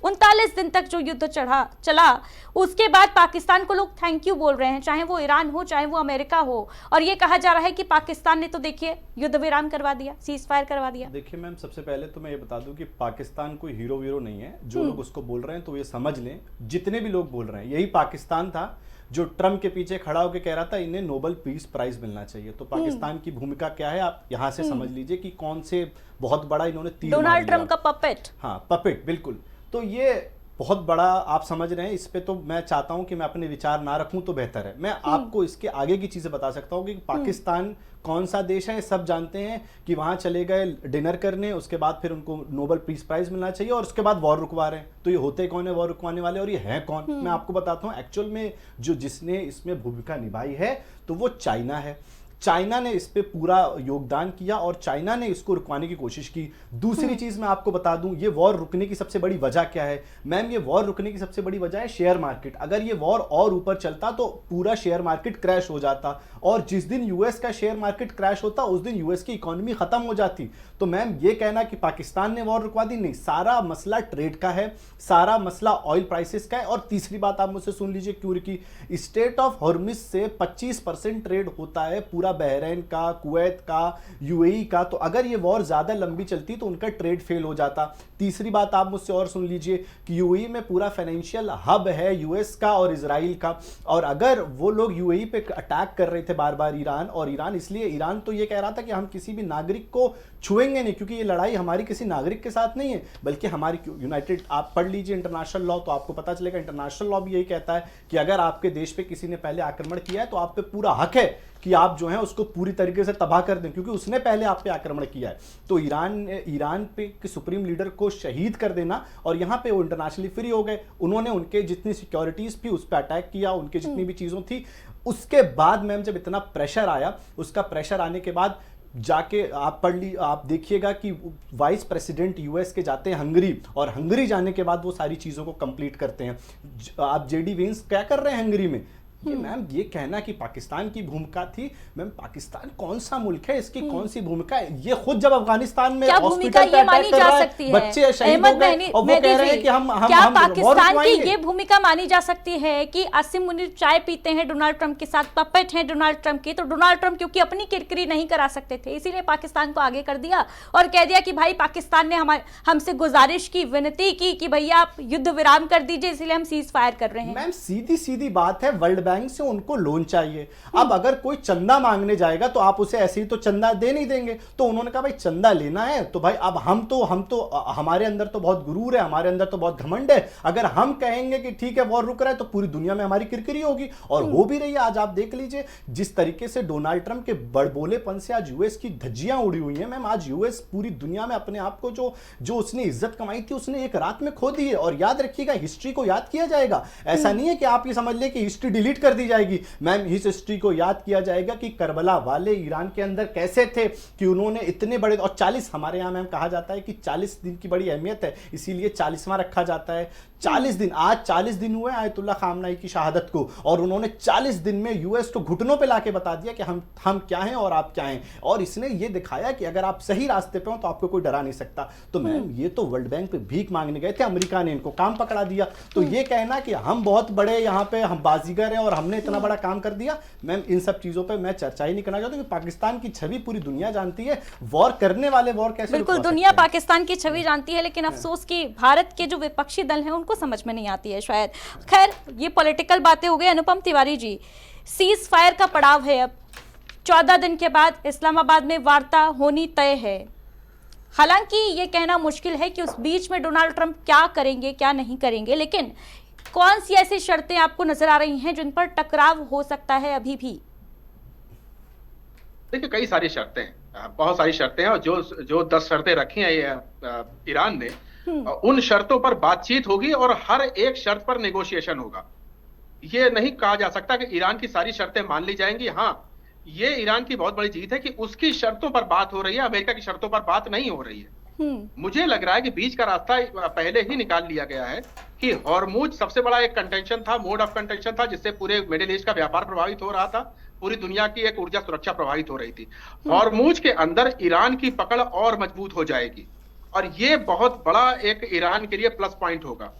Speaker 1: 39 दिन तक जो युद्ध चला उसके बाद पाकिस्तान को लोग थैंक यू बोल रहे हैं, चाहे वो ईरान हो चाहे वो अमेरिका हो, और ये कहा जा रहा है कि पाकिस्तान ने तो देखिए युद्ध विराम करवा दिया, सीज फायर करवा दिया।
Speaker 5: देखिए मैम, सबसे पहले तो मैं ये बता दूं कि पाकिस्तान कोई हीरो वीरो नहीं है। जो लोग उसको बोल रहे हैं तो ये समझ लें, जितने भी लोग बोल रहे हैं, यही पाकिस्तान था जो ट्रम्प के पीछे खड़ा होकर कह रहा था इन्हें नोबेल पीस प्राइज मिलना चाहिए। तो पाकिस्तान की भूमिका क्या है आप यहां से समझ लीजिए कि कौन से बहुत बड़ा इन्होंने तीर मार
Speaker 1: डोनाल्ड
Speaker 5: लिया।
Speaker 1: ट्रम्प का पपेट।
Speaker 5: हाँ, पपेट, बिल्कुल। तो ये बहुत बड़ा आप समझ रहे हैं। इस पे तो मैं चाहता हूं कि मैं अपने विचार ना रखूं तो बेहतर है। मैं आपको इसके आगे की चीजें बता सकता हूं कि पाकिस्तान कौन सा देश है, सब जानते हैं कि वहां चले गए डिनर करने, उसके बाद फिर उनको नोबेल पीस प्राइज मिलना चाहिए और उसके बाद वॉर रुकवा रहे हैं। तो ये होते कौन है वॉर रुकवाने वाले, और ये हैं कौन? मैं आपको बताता हूं। एक्चुअल में जिसने इसमें भूमिका निभाई है तो वो चाइना है। चाइना ने इस पे पूरा योगदान किया और चाइना ने इसको रुकवाने की कोशिश की। दूसरी चीज मैं आपको बता दूं, ये वॉर रुकने की सबसे बड़ी वजह क्या है मैम? ये वॉर रुकने की सबसे बड़ी वजह है शेयर मार्केट। अगर ये वॉर और ऊपर चलता तो पूरा शेयर मार्केट क्रैश हो जाता, और जिस दिन यूएस का शेयर मार्केट क्रैश होता उस दिन यूएस की इकोनॉमी खत्म हो जाती। तो मैम ये कहना कि पाकिस्तान ने वॉर रुकवा दी, नहीं, सारा मसला ट्रेड का है, सारा मसला ऑयल प्राइसेस का है। और तीसरी बात आप मुझसे सुन लीजिए, क्यों की स्टेट ऑफ हॉर्मुज से 25% ट्रेड होता है, पूरा बहरीन का, कुवैत का, यूएई का। तो अगर ये वॉर ज्यादा लंबी चलती तो उनका ट्रेड फेल हो जाता। तीसरी बात आप मुझसे और सुन लीजिए कि यूएई में पूरा फाइनेंशियल हब है यूएस का और इजराइल का, और अगर वो लोग यूएई पे अटैक कर रहे थे बार बार ईरान, और ईरान तो ये कह रहा था कि हम किसी भी नागरिक को छुएंगे नहीं, क्योंकि ये लड़ाई हमारी किसी नागरिक के साथ नहीं है, बल्कि हमारी यूनाइटेड, आप पढ़ लीजिए इंटरनेशनल लॉ तो आपको पता चलेगा, इंटरनेशनल लॉ भी यही कहता है कि अगर आपके देश पे किसी ने पहले आक्रमण किया है तो आप पे पूरा हक है कि आप जो है उसको पूरी तरीके से तबाह कर दें, क्योंकि उसने पहले आप पे आक्रमण किया है। तो ईरान पे के सुप्रीम लीडर को शहीद कर देना, और यहाँ पे वो इंटरनेशनली फ्री हो गए। उन्होंने उनके जितनी सिक्योरिटीज थी उस पर अटैक किया, उनके जितनी भी चीजों थी। उसके बाद मैम जब इतना प्रेशर आया, उसका प्रेशर आने के बाद जाके आप देखिएगा कि वाइस प्रेसिडेंट यूएस के जाते हैं हंगरी, और हंगरी जाने के बाद वो सारी चीजों को कंप्लीट करते हैं। आप जेडी वेंस क्या कर रहे हैं हंगरी में? ये मैम ये कहना कि पाकिस्तान की भूमिका थी, मैम पाकिस्तान कौन सा मुल्क है, इसकी कौन सी भूमिका है? ये खुद जब अफगानिस्तान में
Speaker 1: क्या भूमिका ये मानी जा सकती है?
Speaker 5: बच्चे शहीद हो गए और वो कह रहे हैं कि हम
Speaker 1: क्या पाकिस्तान की ये भूमिका मानी जा सकती है कि आसिम मुनीर चाय पीते हैं डोनाल्ड ट्रंप के साथ, पपेट हैं डोनाल्ड ट्रंप के, तो डोनाल्ड ट्रंप क्योंकि अपनी किरकिरी नहीं करा सकते थे इसीलिए पाकिस्तान को आगे कर दिया और कह दिया कि भाई पाकिस्तान ने हमसे गुजारिश की, विनती की कि भैया आप युद्ध विराम कर दीजिए, इसलिए हम सीज फायर कर रहे हैं।
Speaker 5: मैम सीधी सीधी बात है, वर्ल्ड बैंक से उनको लोन चाहिए। अब अगर कोई चंदा मांगने जाएगा तो आप उसे ऐसे ही तो चंदा दे नहीं देंगे, तो उन्होंने कहा भाई चंदा लेना है तो भाई अब हम तो हमारे अंदर तो बहुत गुरूर है, हमारे अंदर तो बहुत घमंड है। अगर हम कहेंगे कि ठीक है वॉर रुक रहा है तो पूरी दुनिया में हमारी किरकिरी होगी, और हो भी रही है। आज आप देख लीजिए जिस तरीके से डोनाल्ड ट्रंप के बड़बोलेपन से आज यूएस की धज्जियां उड़ी हुई हैं। मैम आज यूएस पूरी दुनिया में अपने आप को जो उसने इज्जत कमाई थी उसने एक रात में खो दी है। और याद रखिएगा हिस्ट्री को याद किया जाएगा, ऐसा नहीं है कि आप ये समझ ले कि हिस्ट्री डिलीट कर दी जाएगी। मैम इस हिस्ट्री को याद किया जाएगा कि करबला वाले ईरान के अंदर कैसे थे कि उन्होंने इतने बड़े, और 40 हमारे यहां मैम कहा जाता है कि 40 दिन की बड़ी अहमियत है, इसीलिए 40वां रखा जाता है। 40 दिन, आज 40 दिन हुए आयतुल्ला खामनाई की शहादत को, और उन्होंने 40 दिन में यूएस को घुटनों पे लाके बता दिया कि हम क्या हैं और आप क्या हैं, और इसने ये दिखाया कि अगर आप सही रास्ते पे हो तो आपको कोई डरा नहीं सकता। तो मैम ये तो वर्ल्ड बैंक पे भीख मांगने गए थे, अमेरिका ने इनको काम पकड़ा दिया। तो ये कहना कि हम बहुत बड़े यहाँ पे हम बाजीगर हैं और हमने इतना बड़ा काम कर दिया, मैम इन सब चीजों पे मैं चर्चा ही नहीं करना चाहता, क्योंकि पाकिस्तान की छवि पूरी दुनिया जानती है। वॉर करने वाले वॉर कैसे,
Speaker 1: बिल्कुल दुनिया पाकिस्तान की छवि जानती है, लेकिन अफसोस कि भारत के जो विपक्षी दल हैं उनको समझ में नहीं आती है शायद। खैर ये पॉलिटिकल बातें हो गई। अनुपम तिवारी जी, सीज फायर का पड़ाव है, अब 14 दिन के बाद इस्लामाबाद में वार्ता होनी तय है। हालांकि ये कहना मुश्किल है कि उस बीच में डोनाल्ड ट्रंप क्या करेंगे क्या नहीं करेंगे, लेकिन कौन सी ऐसी शर्तें आपको नजर आ रही हैं जिन पर टकराव हो सकता है अभी भी?
Speaker 4: देखिए कई सारी शर्तें हैं, बहुत सारी शर्तें हैं, और जो 10 शर्तें रखी हैं ईरान ने, उन शर्तों पर बातचीत होगी और हर एक शर्त पर नेगोशिएशन होगा। ये नहीं कहा जा सकता कि ईरान की सारी शर्तें मान ली जाएंगी। हाँ, ये ईरान की बहुत बड़ी जीत है कि उसकी शर्तों पर बात हो रही है, अमेरिका की शर्तों पर बात नहीं हो रही है। मुझे लग रहा है कि बीच का रास्ता पहले ही निकाल लिया गया है कि हॉर्मुज सबसे बड़ा एक कंटेंशन था, मोड ऑफ कंटेंशन था, जिससे पूरे मिडिल ईस्ट का व्यापार प्रभावित हो रहा था, पूरी दुनिया की एक ऊर्जा सुरक्षा प्रभावित हो रही थी। हॉर्मुज के अंदर ईरान की पकड़ और मजबूत हो जाएगी, और ये बहुत बड़ा एक ईरान के लिए प्लस पॉइंट होगा,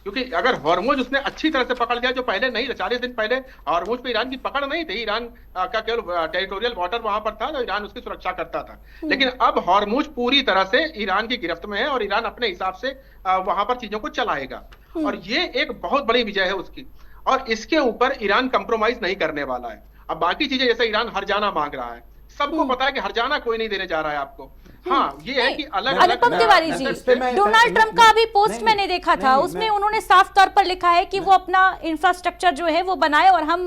Speaker 4: क्योंकि अगर हॉर्मुज उसने अच्छी तरह से पकड़ लिया, जो पहले नहीं, 40 दिन पहले हॉर्मुज पे ईरान की पकड़ नहीं थी, ईरान का केवल टेरिटोरियल वाटर वहां पर था, तो ईरान उसकी सुरक्षा करता था। लेकिन अब हॉर्मुज पूरी तरह से ईरान की गिरफ्त में है और ईरान अपने हिसाब से वहां पर चीजों को चलाएगा, और ये एक बहुत बड़ी विजय है उसकी, और इसके ऊपर ईरान कंप्रोमाइज नहीं करने वाला है। अब बाकी चीजें जैसे ईरान हरजाना मांग रहा है, सबको पता है कि हरजाना कोई नहीं देने जा रहा है आपको। हाँ, ये है कि अलग
Speaker 1: अनुपम तिवारी जी, डोनाल्ड ट्रंप का अभी पोस्ट मैंने देखा था, उसमें उन्होंने साफ तौर पर लिखा है कि वो अपना इंफ्रास्ट्रक्चर जो है वो बनाए और हम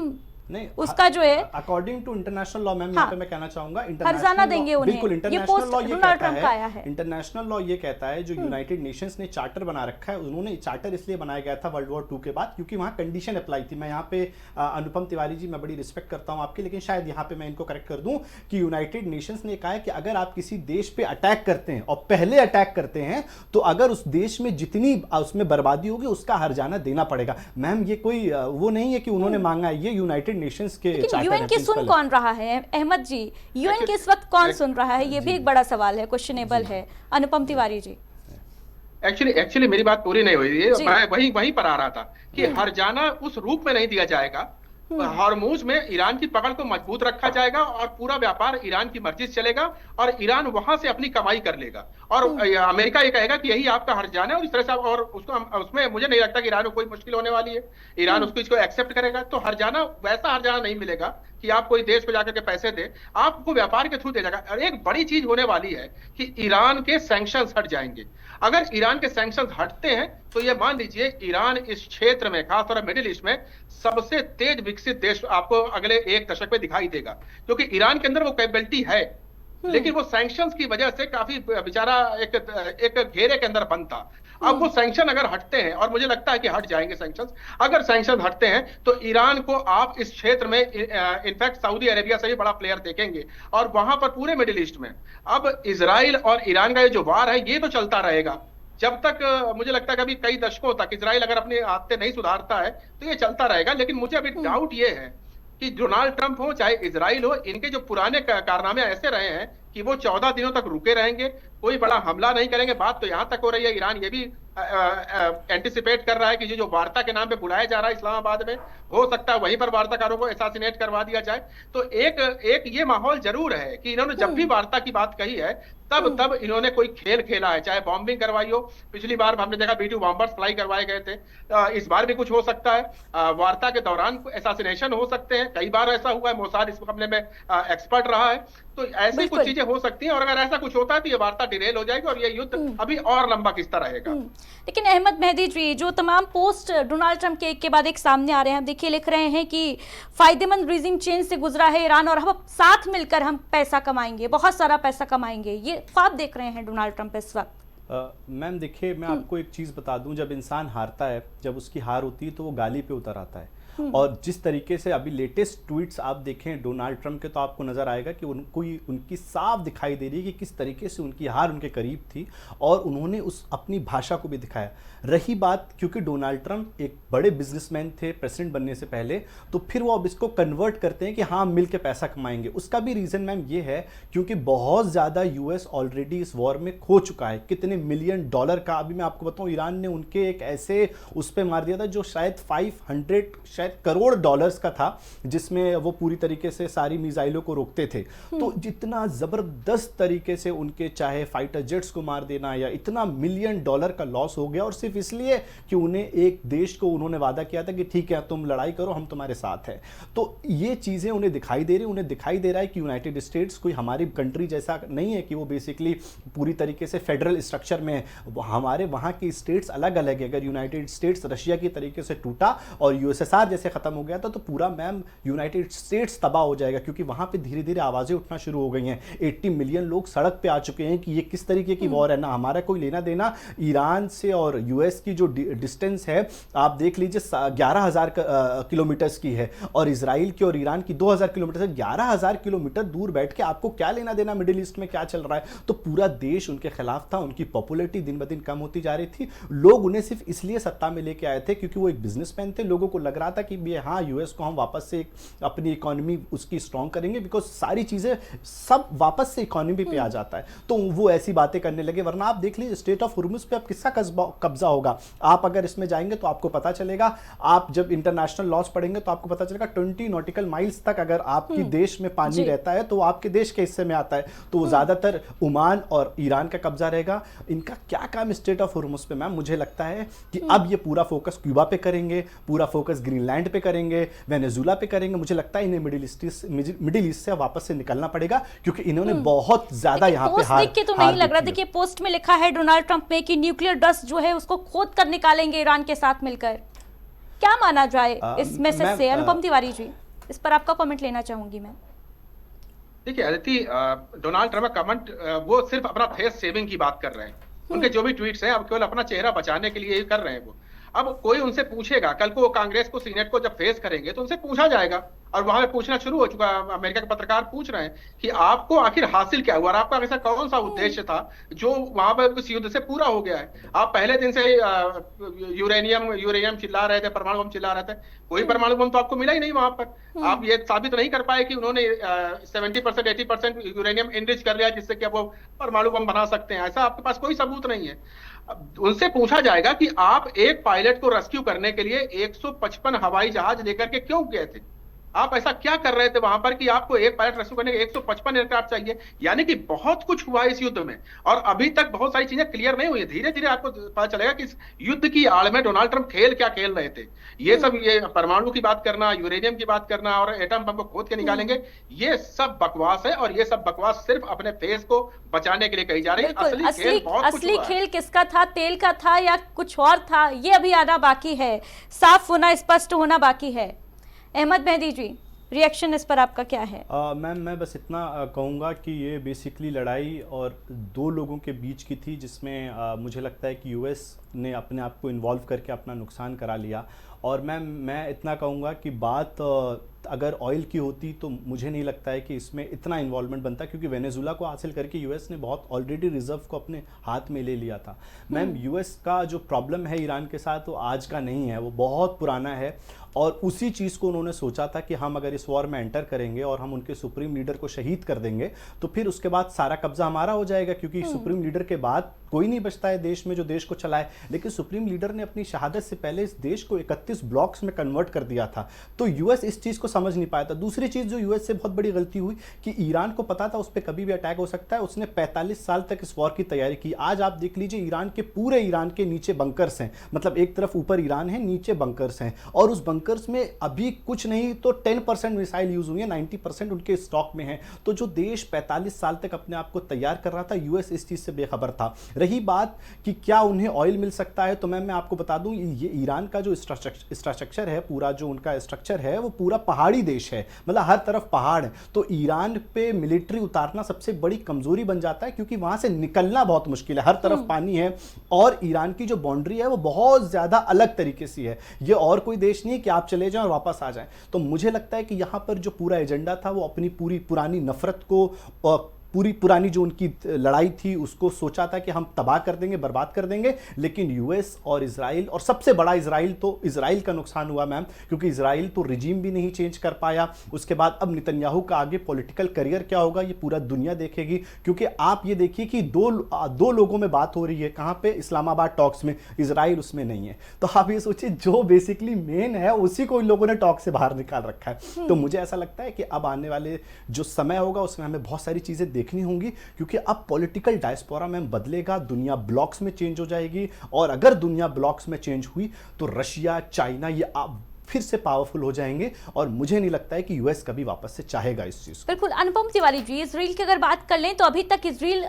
Speaker 5: नहीं,
Speaker 1: उसका जो है
Speaker 5: according to international law, ma'am
Speaker 1: हाँ,
Speaker 5: यहाँ पे मैं कहना चाहूंगा
Speaker 1: हर्जाना देंगे उन्हें।
Speaker 5: बिल्कुल,
Speaker 1: ये
Speaker 5: इंटरनेशनल
Speaker 1: पोस्ट
Speaker 5: लॉ ये
Speaker 1: डोनाल्ड
Speaker 5: कहता
Speaker 1: ट्रंप का आया
Speaker 5: है,
Speaker 1: है।
Speaker 5: इंटरनेशनल लॉ ये कहता है, जो यूनाइटेड नेशंस ने चार्टर बना रखा है, उन्होंने चार्टर इसलिए बनाया गया था वर्ल्ड वॉर 2 के बाद, क्योंकि वहां कंडीशन अप्लाई थी। मैं यहाँ पे अनुपम तिवारी जी, मैं बड़ी रिस्पेक्ट करता हूँ आपकी, लेकिन शायद यहाँ पे मैं इनको करेक्ट कर दूं कि यूनाइटेड नेशंस ने कहा है कि अगर आप किसी देश पे अटैक करते हैं और पहले अटैक करते हैं, तो अगर उस देश में जितनी उसमें बर्बादी होगी उसका हर्जाना देना पड़ेगा। मैम ये कोई वो नहीं है कि उन्होंने मांगा है, ये यूनाइटेड नेशंस के
Speaker 1: यूएन की सुन कौन रहा है अहमद जी? यूएन के इस वक्त कौन सुन रहा है? ये भी एक बड़ा सवाल है, क्वेश्चनेबल है। अनुपम तिवारी जी,
Speaker 4: एक्चुअली मेरी बात पूरी नहीं हुई है, मैं वहीं पर आ रहा था कि हर्जाना उस रूप में नहीं दिया जाएगा। हॉर्मुज में ईरान की पकड़ को मजबूत रखा जाएगा और पूरा व्यापार ईरान की मर्जी से चलेगा और ईरान वहां से अपनी कमाई कर लेगा और अमेरिका ये कहेगा कि यही आपका हर्जाना है और इस तरह से, और उसको उसमें मुझे नहीं लगता कि ईरान को कोई मुश्किल होने वाली है। ईरान उसको इसको एक्सेप्ट करेगा। तो हर्जाना वैसा हर्जाना नहीं मिलेगा कि आप कोई देश को जाकर के पैसे दे, आपको व्यापार के थ्रू दे जाएगा। और एक बड़ी चीज होने वाली है कि ईरान के सैंक्शंस हट जाएंगे। अगर ईरान के सैंक्शंस हटते हैं तो ये मान लीजिए ईरान इस क्षेत्र में, खासतौर पर मिडिल ईस्ट में, सबसे तेज विकसित देश आपको अगले 1 दशक में दिखाई देगा, क्योंकि ईरान के अंदर वो कैपेबिलिटी है, लेकिन वो सैंक्शंस की वजह से काफी बेचारा एक घेरे के अंदर बंद था। अब वो सैंक्शन अगर हटते हैं, और मुझे लगता है कि हट जाएंगे सैंक्शंस, अगर सैंक्शन हटते हैं तो ईरान को आप इस क्षेत्र में, इनफैक्ट सऊदी अरेबिया से भी बड़ा प्लेयर देखेंगे और वहां पर पूरे मिडिल ईस्ट में। अब इजराइल और ईरान का ये जो वार है, ये तो चलता रहेगा जब तक, मुझे लगता है कभी कई दशकों तक इजराइल अगर अपने आदतें नहीं सुधारता है तो ये चलता रहेगा। लेकिन मुझे अभी डाउट ये है कि डोनाल्ड ट्रंप हो चाहे इजराइल हो, इनके जो पुराने कारनामे ऐसे रहे हैं कि वो 14 दिनों तक रुके रहेंगे, कोई बड़ा हमला नहीं करेंगे। बात तो यहां तक हो रही है, ईरान ये भी एंटिसिपेट कर रहा है कि जो वार्ता के नाम पे बुलाया जा रहा है इस्लामाबाद में, हो सकता है वहीं पर वार्ताकारों को असैसिनेट करवा दिया जाए। तो एक ये माहौल जरूर है कि इन्होंने जब भी वार्ता की बात कही है तब इन्होंने कोई खेल खेला है, चाहे बॉम्बिंग करवाई हो। पिछली बार हमने देखा B-2 बॉम्बर्स फ्लाई करवाए गए थे, इस बार भी कुछ हो सकता है। वार्ता के दौरान असैसिनेशन हो सकते हैं, कई बार ऐसा हुआ है, मोसाद इस मामले में एक्सपर्ट रहा है। तो ऐसी कुछ चीजें हो सकती हैं और अगर ऐसा कुछ होता है तो ये वार्ता डिरेल हो जाएगी और ये युद्ध अभी और लंबा किस्ता रहेगा।
Speaker 1: लेकिन अहमद मेहदी जी, जो तमाम पोस्ट डोनाल्ड ट्रंप के एक के बाद एक सामने आ रहे हैं, देखिए लिख रहे हैं कि फायदेमंद रीजिम चेंज से गुजरा है ईरान और हम साथ मिलकर हम पैसा कमाएंगे, बहुत सारा पैसा कमाएंगे, ये ख्वाब देख रहे हैं डोनाल्ड ट्रंप इस वक्त।
Speaker 5: मैम देखिए, मैं आपको एक चीज़ बता दूं, जब इंसान हारता है, जब उसकी हार होती है तो वो गाली पे उतर आता है। और जिस तरीके से अभी लेटेस्ट ट्वीट्स आप देखें डोनाल्ड ट्रंप के, तो आपको नज़र आएगा कि उनकी साफ दिखाई दे रही है कि किस तरीके से उनकी हार उनके करीब थी और उन्होंने उस अपनी भाषा को भी दिखाया। रही बात, क्योंकि डोनाल्ड ट्रंप एक बड़े बिजनेसमैन थे प्रेसिडेंट बनने से पहले, तो फिर वो अब इसको कन्वर्ट करते हैं कि हाँ मिल के पैसा कमाएंगे। उसका भी रीज़न मैम ये है क्योंकि बहुत ज़्यादा यूएस ऑलरेडी इस वॉर में खो चुका है। कितने मिलियन डॉलर का, अभी मैं आपको बताऊँ, ईरान ने उनके एक ऐसे उस पर मार दिया था जो शायद 500 करोड़ डॉलर्स का था, जिसमें वो पूरी तरीके से सारी मिसाइलों को रोकते थे। तो जितना जबरदस्त तरीके से उनके चाहे फाइटर जेट्स को मार देना या इतना मिलियन डॉलर का लॉस हो गया, और सिर्फ इसलिए कि उन्हें एक देश को उन्होंने वादा किया था कि ठीक है तुम लड़ाई करो, हम तुम्हारे साथ हैं। तो ये चीजें उन्हें दिखाई दे रही, उन्हें दिखाई दे रहा है कि यूनाइटेड स्टेट्स कोई हमारी कंट्री जैसा नहीं है कि वो बेसिकली पूरी तरीके से फेडरल स्ट्रक्चर में है। हमारे वहाँ की स्टेट्स अलग अलग है। अगर यूनाइटेड स्टेट्स रशिया की तरीके से टूटा और यूएसएसआर जैसे खत्म हो गया था तो पूरा मैम यूनाइटेड स्टेट्स तबाह हो जाएगा, क्योंकि वहां पे धीरे धीरे आवाजें उठना शुरू हो गई हैं। 80 मिलियन लोग सड़क पे आ चुके हैं कि ये किस तरीके की वॉर है, ना हमारा कोई लेना देना। ईरान से और यूएस की जो डिस्टेंस है आप देख लीजिए 11,000 किलोमीटर की है, और इजराइल की और ईरान की 2,000 किलोमीटर से 11,000 किलोमीटर दूर बैठ के आपको क्या लेना देना मिडिल ईस्ट में क्या चल रहा है। तो पूरा देश उनके खिलाफ था, उनकी पॉपुलैरिटी दिन ब दिन कम होती जा रही थी। लोग उन्हें सिर्फ इसलिए सत्ता में लेके आए थे क्योंकि वो एक बिजनेसमैन थे। लोगों को लग रहा था कि हाँ यूएस को हम वापस से अपनी इकोनॉमी उसकी स्ट्रॉन्ग करेंगे, बिकॉज सारी चीजें सब वापस से इकोनॉमी पे आ जाता है। तो वो ऐसी बातें करने लगे, वरना आप देख लीजिए स्टेट ऑफ हुर्मुज पे अब किसका कब्जा होगा। आप अगर इसमें जाएंगे तो आपको पता चलेगा, आप जब इंटरनेशनल लॉज पढ़ेंगे तो आपको पता चलेगा 20 नॉटिकल माइल्स तक अगर आपकी देश में पानी रहता है तो आपके देश के हिस्से में आता है, तो ज्यादातर ओमान और ईरान का कब्जा रहेगा। इनका क्या काम स्टेट ऑफ हुर्मुज पे मैम, मुझे लगता है कि अब ये पूरा फोकस क्यूबा पे करेंगे, पूरा फोकस ग्रीनलैंड पे करेंगे, वेनेजुला पे करेंगे। मुझे लगता है इन्हें मिडिल ईस्ट से वापस से निकलना पड़ेगा, क्योंकि इन्होंने बहुत ज्यादा यहाँ पे हार
Speaker 1: के तो नहीं लग रहा। देखिए पोस्ट में लिखा है डोनाल्ड ट्रंप ने कि न्यूक्लियर डस्ट जो है उसको खोद कर निकालेंगे ईरान के साथ मिलकर। क्या माना जाए इस मैसेज से, अनुपम तिवारी जी? इस पर आपका कमेंट लेना चाहूंगी मैं।
Speaker 4: देखिए अदिति, डोनाल्ड ट्रंप का कमेंट, वो सिर्फ अपना फेस सेविंग की बात कर रहे हैं। उनके जो भी ट्वीट्स हैं अब केवल अपना चेहरा बचाने के लिए ही कर रहे हैं वो। अब कोई उनसे पूछेगा, कल को वो कांग्रेस को, सीनेट को जब फेस करेंगे तो उनसे पूछा जाएगा, और वहां पे पूछना शुरू हो चुका। अमेरिका के पत्रकार पूछ रहे हैं कि आपको आखिर हासिल क्या हुआ और आपका ऐसा कौन सा उद्देश्य था जो वहां पर इस युद्ध से पूरा हो गया है। आप पहले दिन से यूरेनियम चिल्ला रहे थे, परमाणु बम चिल्ला रहे थे, कोई परमाणु बम तो आपको मिला ही नहीं वहां पर। आप ये साबित नहीं कर पाए कि उन्होंने 70% 80% यूरेनियम इनरिच कर लिया जिससे कि अब वो परमाणु बम बना सकते हैं। ऐसा आपके पास कोई सबूत नहीं है। उनसे पूछा जाएगा कि आप एक पायलट को रेस्क्यू करने के लिए 155 हवाई जहाज लेकर के क्यों गए थे, आप ऐसा क्या कर रहे थे वहां पर कि आपको एक पायलट रेस्क्यू करने के 155 एयरक्राफ्ट चाहिए। यानी कि बहुत कुछ हुआ इस युद्ध में और अभी तक बहुत सारी चीजें क्लियर नहीं हुई है। धीरे धीरे आपको पता चलेगा कि इस युद्ध की आड़ में डोनाल्ड ट्रंप खेल क्या खेल रहे थे। ये सब, ये परमाणु की बात करना, यूरेनियम की बात करना और एटम बम को खोद के निकालेंगे, ये सब बकवास है। और ये सब बकवास सिर्फ अपने फेस को बचाने के लिए कही जा रही है।
Speaker 1: असली खेल किसका था? तेल का था या कुछ और था? ये अभी आना बाकी है, साफ होना, स्पष्ट होना बाकी है। अहमद मेहदी जी, रिएक्शन इस पर आपका क्या है?
Speaker 5: मैम, मैं बस इतना कहूँगा कि ये बेसिकली लड़ाई और दो लोगों के बीच की थी, जिसमें मुझे लगता है कि यूएस ने अपने आप को इन्वॉल्व करके अपना नुकसान करा लिया। और मैं इतना कहूँगा कि बात अगर ऑयल की होती तो मुझे नहीं लगता है कि इसमें इतना इन्वॉल्वमेंट बनता, क्योंकि वेनेजुला को हासिल करके यूएस ने बहुत ऑलरेडी रिजर्व को अपने हाथ में ले लिया था। मैम, यूएस का जो प्रॉब्लम है ईरान के साथ, वो आज का नहीं है, वो बहुत पुराना है। और उसी चीज़ को उन्होंने सोचा था कि हम अगर इस वॉर में एंटर करेंगे और हम उनके सुप्रीम लीडर को शहीद कर देंगे तो फिर उसके बाद सारा कब्जा हमारा हो जाएगा, क्योंकि सुप्रीम लीडर के बाद कोई नहीं बचता है देश में जो देश को चलाए। लेकिन सुप्रीम लीडर ने अपनी शहादत से पहले इस देश को 31 ब्लॉक्स में कन्वर्ट कर दिया था। तो यूएस इस चीज़ को समझ नहीं पाया था। दूसरी चीज़ जो यूएस से बहुत बड़ी गलती हुई कि ईरान को पता था उस पर कभी भी अटैक हो सकता है, उसने 45 साल तक इस वॉर की तैयारी की। आज आप देख लीजिए, पूरे ईरान के नीचे बंकर्स हैं, मतलब एक तरफ ऊपर ईरान है, नीचे बंकर्स हैं, और उस बंकर्स में अभी कुछ नहीं तो 10% मिसाइल यूज हुई है, 90% उनके स्टॉक में है। तो जो देश 45 साल तक अपने आप को तैयार कर रहा था, यूएस इस चीज से बेखबर था। रही बात कि क्या उन्हें ऑयल मिल सकता है, तो मैं आपको बता दूं, ये ईरान का जो इंफ्रास्ट्रक्चर है, पूरा जो उनका स्ट्रक्चर है, वो पूरा पहाड़ी देश है, मतलब हर तरफ पहाड़ है। तो ईरान पे मिलिट्री उतारना सबसे बड़ी कमजोरी बन जाता है, क्योंकि वहां से निकलना बहुत मुश्किल है, हर तरफ पानी है। और ईरान की जो बाउंड्री है वो बहुत ज्यादा अलग तरीके से है। ये और कोई देश नहीं कि आप चले जाएं और वापस आ जाएं। तो मुझे लगता है कि यहां पर जो पूरा एजेंडा था, वो अपनी पूरी पुरानी नफरत को, पूरी पुरानी जो उनकी लड़ाई थी उसको सोचा था कि हम तबाह कर देंगे, बर्बाद कर देंगे। लेकिन यूएस और इजराइल, और सबसे बड़ा इजराइल का नुकसान हुआ मैम, क्योंकि इजराइल तो रिजीम भी नहीं चेंज कर पाया। उसके बाद अब नेतन्याहू का आगे पॉलिटिकल करियर क्या होगा ये पूरा दुनिया देखेगी। क्योंकि आप ये देखिए कि दो लोगों में बात हो रही है, कहां पे? इस्लामाबाद टॉक्स में, इजराइल उसमें नहीं है। तो आप ये सोचिए, जो बेसिकली मेन है उसी को इन लोगों ने टॉक से बाहर निकाल रखा है। तो मुझे ऐसा लगता है कि अब आने वाले जो समय होगा उसमें हमें बहुत सारी चीजें देखनी होंगी, क्योंकि अब पॉलिटिकल डायस्पोरा में बदलेगा, दुनिया ब्लॉक्स में चेंज हो जाएगी। और अगर दुनिया ब्लॉक्स में चेंज हुई तो रशिया, चाइना, ये फिर से पावरफुल हो जाएंगे। और मुझे नहीं लगता है कि यूएस कभी वापस से चाहेगा इस चीज को।
Speaker 1: बिल्कुल। अनुपम तिवारी जी, इजराइल की अगर बात कर लें तो अभी तक इजराइल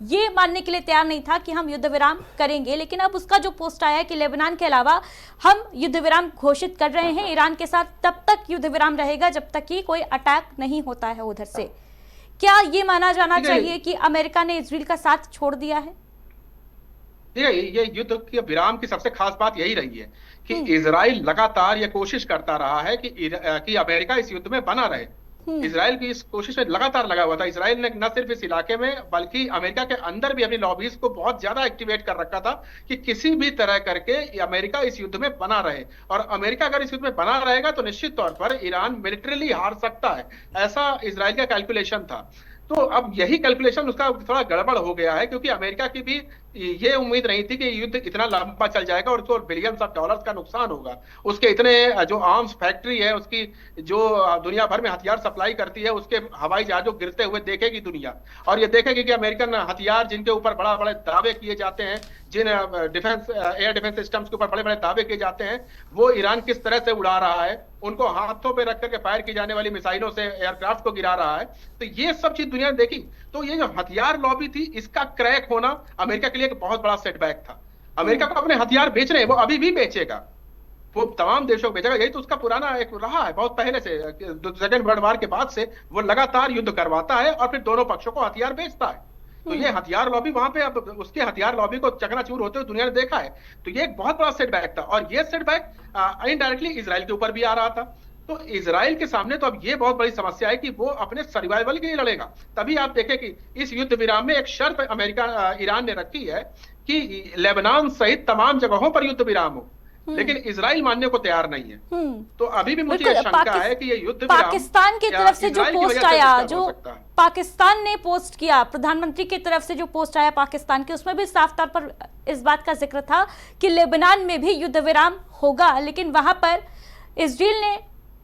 Speaker 1: ये मानने के लिए तैयार नहीं था कि हम युद्ध विराम करेंगे, लेकिन अब उसका जो पोस्ट आया है कि लेबनान के अलावा हम युद्ध विराम घोषित कर रहे हैं ईरान के साथ, तब तक युद्ध विराम रहेगा जब तक कि कोई अटैक नहीं होता है उधर से। क्या ये माना जाना चाहिए कि अमेरिका ने इजराइल का साथ छोड़ दिया है?
Speaker 4: ये युद्ध के विराम की सबसे खास बात यही रही है कि इजराइल लगातार ये कोशिश करता रहा है कि अमेरिका इस युद्ध में बना रहे। इजराइल की इस कोशिश में लगातार लगा हुआ था। इजराइल ने न सिर्फ इस इलाके में बल्कि अमेरिका के अंदर भी अपनी लॉबीज को बहुत ज्यादा एक्टिवेट कर रखा था कि किसी भी तरह करके अमेरिका इस युद्ध में बना रहे। और अमेरिका अगर इस युद्ध में बना रहेगा तो निश्चित तौर पर ईरान मिलिटरीली हार सकता है, ऐसा इजराइल का कैलकुलेशन था। तो अब यही कैलकुलेशन उसका थोड़ा गड़बड़ हो गया है, क्योंकि अमेरिका की भी ये उम्मीद नहीं थी कि युद्ध इतना लंबा चल जाएगा और उसको बिलियंस ऑफ डॉलर्स का नुकसान होगा। उसके इतने जो आर्म्स फैक्ट्री है, उसकी जो दुनिया भर में हथियार सप्लाई करती है, उसके हवाई जहाजों गिरते हुए देखेगी दुनिया, और ये देखेगी कि अमेरिकन हथियार जिनके ऊपर बड़ा बड़े दावे किए जाते हैं, जिन एयर डिफेंस सिस्टम्स के ऊपर बड़े बड़े दावे किए जाते हैं, वो ईरान किस तरह से उड़ा रहा है, उनको हाथों पे रख करके फायर की जाने वाली मिसाइलों से एयरक्राफ्ट को गिरा रहा है। तो ये सब चीज दुनिया ने देखी। तो ये जो हथियार लॉबी थी, इसका क्रैक होना अमेरिका के लिए एक बहुत बड़ा सेटबैक था। अमेरिका को अपने हथियार बेच रहे हैं, वो अभी भी बेचेगा, वो तमाम देशों को भेजेगा। यही तो उसका पुराना एक रहा है बहुत पहले से, सेकंड वर्ल्ड वॉर के बाद से वो लगातार युद्ध करवाता है और फिर दोनों पक्षों को हथियार बेचता है। तो ये हथियार लॉबी वहां पे, अब उसके हथियार लॉबी को चकनाचूर होते हुए दुनिया ने देखा है। तो ये एक बहुत बड़ा सेटबैक था, और ये सेटबैक इनडायरेक्टली इजराइल के ऊपर भी आ रहा था। तो इजराइल के सामने तो अब ये बहुत बड़ी समस्या है कि वो अपने सर्वाइवल के लिए लड़ेगा। तभी आप देखें कि इस युद्ध विराम में एक शर्त अमेरिका ईरान ने रखी है कि लेबनान सहित तमाम जगहों पर युद्ध विराम हो, लेकिन इजराइल मानने को तैयार नहीं है। तो अभी भी मुझे शंका है कि ये युद्ध विराम
Speaker 1: पाकिस्तान की तरफ से जो पोस्ट आया, जो पाकिस्तान ने पोस्ट किया, प्रधानमंत्री की तरफ से जो पोस्ट आया पाकिस्तान के, उसमें भी साफ तौर पर इस बात का जिक्र था कि लेबनान में भी युद्ध विराम होगा, लेकिन वहां पर इजराइल ने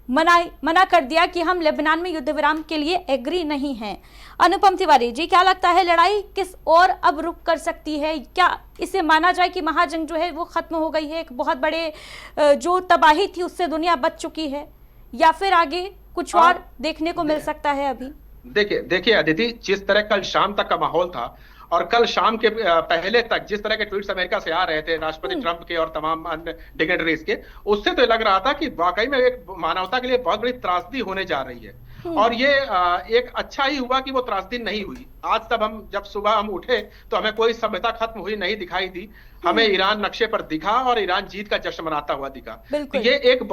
Speaker 1: मना कर दिया कि हम लेबनान में युद्ध विराम के लिए एग्री नहीं हैं। अनुपम तिवारी जी, क्या लगता है लड़ाई किस और अब रुक कर सकती है? क्या इसे माना जाए कि महाजंग जो है वो खत्म हो गई है, एक बहुत बड़े जो तबाही थी उससे दुनिया बच चुकी है, या फिर आगे कुछ और देखने को मिल सकता है? अभी
Speaker 4: देखिए अदिति, जिस तरह कल शाम तक का माहौल था और कल शाम के पहले तक जिस तरह के ट्वीट्स अमेरिका से आ रहे थे राष्ट्रपति ट्रंप के और तमाम अन्य डिग्नेटरीज के, उससे तो लग रहा था कि वाकई में एक मानवता के लिए बहुत बड़ी त्रासदी होने जा रही है। और ये एक अच्छा ही हुआ कि वो त्रासदी नहीं हुई। आज तब जब सुबह हम उठे तो हमें कोई सभ्यता खत्म हुई नहीं दिखाई दी, हमें ईरान नक्शे पर दिखा और ईरान जीत का जश्न मनाता हुआ दिखा। तो ये एक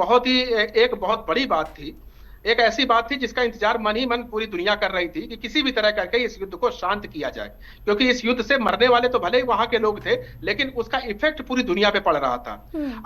Speaker 4: बहुत बड़ी बात थी, एक ऐसी बात थी जिसका इंतजार मन ही मन पूरी दुनिया कर रही थी कि किसी भी तरह करके इस युद्ध को शांत किया जाए, क्योंकि इस युद्ध से मरने वाले तो भले ही वहां के लोग थे, लेकिन उसका इफेक्ट पूरी दुनिया पे पड़ रहा था।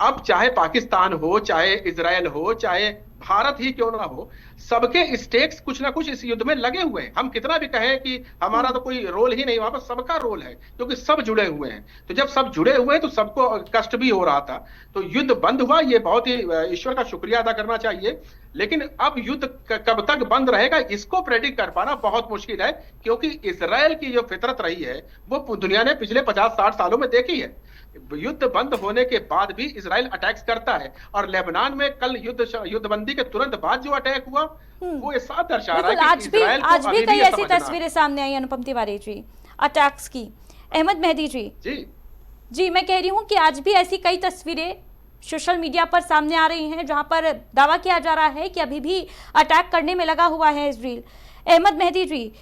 Speaker 4: अब चाहे पाकिस्तान हो, चाहे इजराइल हो, चाहे भारत ही क्यों ना हो, सबके स्टेक्स कुछ ना कुछ इस युद्ध में लगे हुए हैं। हम कितना भी कहें कि हमारा तो कोई रोल ही नहीं, वहां पर सबका रोल है, क्योंकि सब जुड़े हुए हैं। तो जब सब जुड़े हुए हैं तो सबको कष्ट भी हो रहा था। तो युद्ध बंद हुआ, ये बहुत ही ईश्वर का शुक्रिया अदा करना चाहिए। लेकिन अब युद्ध कब तक बंद रहेगा इसको प्रेडिक्ट कर पाना बहुत मुश्किल है, क्योंकि इजराइल की जो फितरत रही है वो दुनिया ने पिछले 50-60 सालों में देखी है। युद्ध बंद होने के बाद भी इजराइल अटैक्स करता है, और लेबनान में कल युद्धबंदी के तुरंत बाद जो अटैक हुआ वो इस साथ दर्शा रहा है कि
Speaker 1: आज भी कई ऐसी तस्वीरें सामने आई अनुपम तिवारी जी अटैक्स की। अहमद मेहदी जी मैं कह रही हूँ कि आज भी ऐसी कई तस्वीरें सोशल मीडिया पर सामने आ रही हैं जहां पर दावा किया जा रहा है कि अभी भी अटैक करने में लगा हुआ है इजराइल। अहमद मेहदी जी,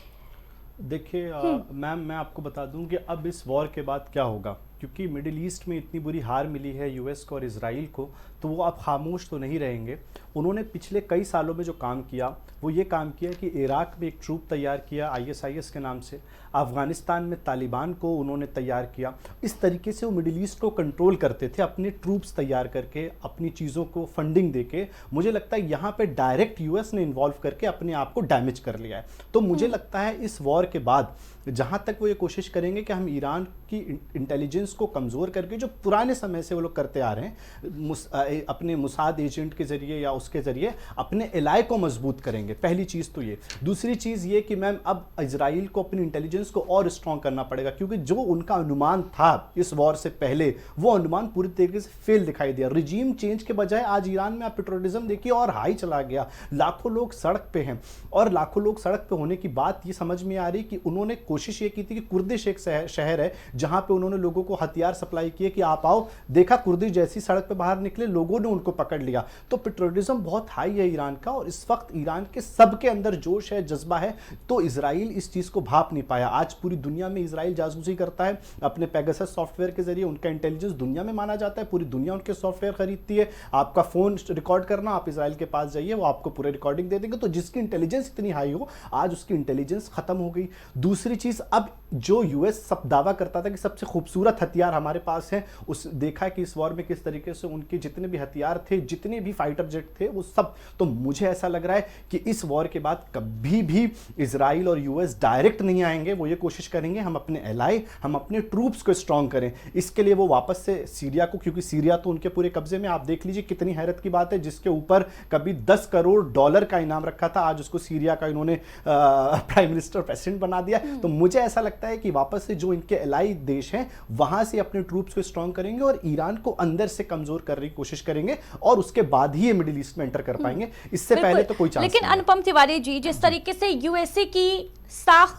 Speaker 5: देखिए मैम, मैं आपको बता दूं कि अब इस वॉर के बाद क्या होगा, क्योंकि मिडिल ईस्ट में इतनी बुरी हार मिली है यूएस को और इजराइल को, तो वो अब खामोश तो नहीं रहेंगे। उन्होंने पिछले कई सालों में जो काम किया वो ये काम किया कि इराक में एक ट्रूप तैयार किया ISIS के नाम से, अफ़गानिस्तान में तालिबान को उन्होंने तैयार किया। इस तरीके से वो मिडिल ईस्ट को कंट्रोल करते थे, अपने ट्रूप्स तैयार करके, अपनी चीज़ों को फंडिंग देके। मुझे लगता है यहाँ पे डायरेक्ट यूएस ने इन्वॉल्व करके अपने आप को डैमेज कर लिया है। तो मुझे लगता है इस वॉर के बाद जहाँ तक वो ये कोशिश करेंगे कि हम ईरान की इंटेलिजेंस को कमज़ोर करके, जो पुराने समय से वो लोग करते आ रहे हैं, अपने मुसाद एजेंट के ज़रिए या उसके ज़रिए अपने एलाई को मजबूत करेंगे। पहली चीज़ तो ये। दूसरी चीज़ ये कि मैम अब इजराइल को अपनी इंटेलिजेंस को और स्ट्रॉन्ग करना पड़ेगा, क्योंकि जो उनका अनुमान था इस वॉर से पहले, वो अनुमान पूरी तरीके से फेल दिखाई दिया। रिजीम चेंज के बजाय आज ईरान में आप पेट्रोलिज्म देखिए और हाई चला गया। लाखों लोग सड़क पे हैं, और लाखों लोग सड़क पे होने की बात ये समझ में आ रही कि उन्होंने कोशिश ये की थी कि कुर्दिश एक शहर है जहां पे उन्होंने लोगों को हथियार सप्लाई किए कि आप आओ, देखा कुर्दिश जैसी सड़क पे बाहर निकले, लोगों ने उनको पकड़ लिया। तो पेट्रोलिज्म बहुत हाई है ईरान का, और इस वक्त ईरान के सबके अंदर जोश है, जज्बा है। तो इजराइल इस चीज को भाप नहीं पाया। आज पूरी दुनिया में इजराइल जासूसी करता है अपने पेगासस सॉफ्टवेयर के जरिए, उनका इंटेलिजेंस दुनिया में माना जाता है, पूरी दुनिया उनके सॉफ्टवेयर खरीदती है। आपका फोन रिकॉर्ड करना, आप इजराइल के पास जाइए, वो आपको पूरे रिकॉर्डिंग दे देंगे। तो जिसकी इंटेलिजेंस इतनी हाई हो, आज उसकी इंटेलिजेंस खत्म हो गई। दूसरी चीज, अब जो यूएस सब दावा करता था कि सबसे खूबसूरत हथियार हमारे पास है, उस देखा कि इस वॉर में किस तरीके से उनके जितने भी हथियार थे, जितने भी फाइटर जेट थे, वो सब। तो मुझे ऐसा लग रहा है कि इस वॉर के बाद कभी भी इजराइल और यूएस डायरेक्ट नहीं आएंगे। वो ये कोशिश करेंगे हम अपने एलाई, हम अपने ट्रूप्स को स्ट्रॉन्ग करें। इसके लिए वो वापस से सीरिया को, क्योंकि सीरिया तो उनके पूरे कब्जे में, आप देख लीजिए कितनी हैरत की बात है, जिसके ऊपर कभी $10 करोड़ का इनाम रखा था, आज उसको सीरिया का इन्होंने प्राइम मिनिस्टर प्रेसिडेंट बना दिया। तो मुझे ऐसा लगता है कि वापस से जो इनके एलाई देश हैं वहां से अपने ट्रूप्स को स्ट्रॉन्ग करेंगे और ईरान को अंदर से कमजोर करने की कोशिश करेंगे, और उसके बाद ही ये मिडिल ईस्ट में एंटर कर पाएंगे। इससे पहले तो कोई चांस नहीं।
Speaker 1: लेकिन अनुपम तिवारी जी, जिस तरीके से यूएसए की साख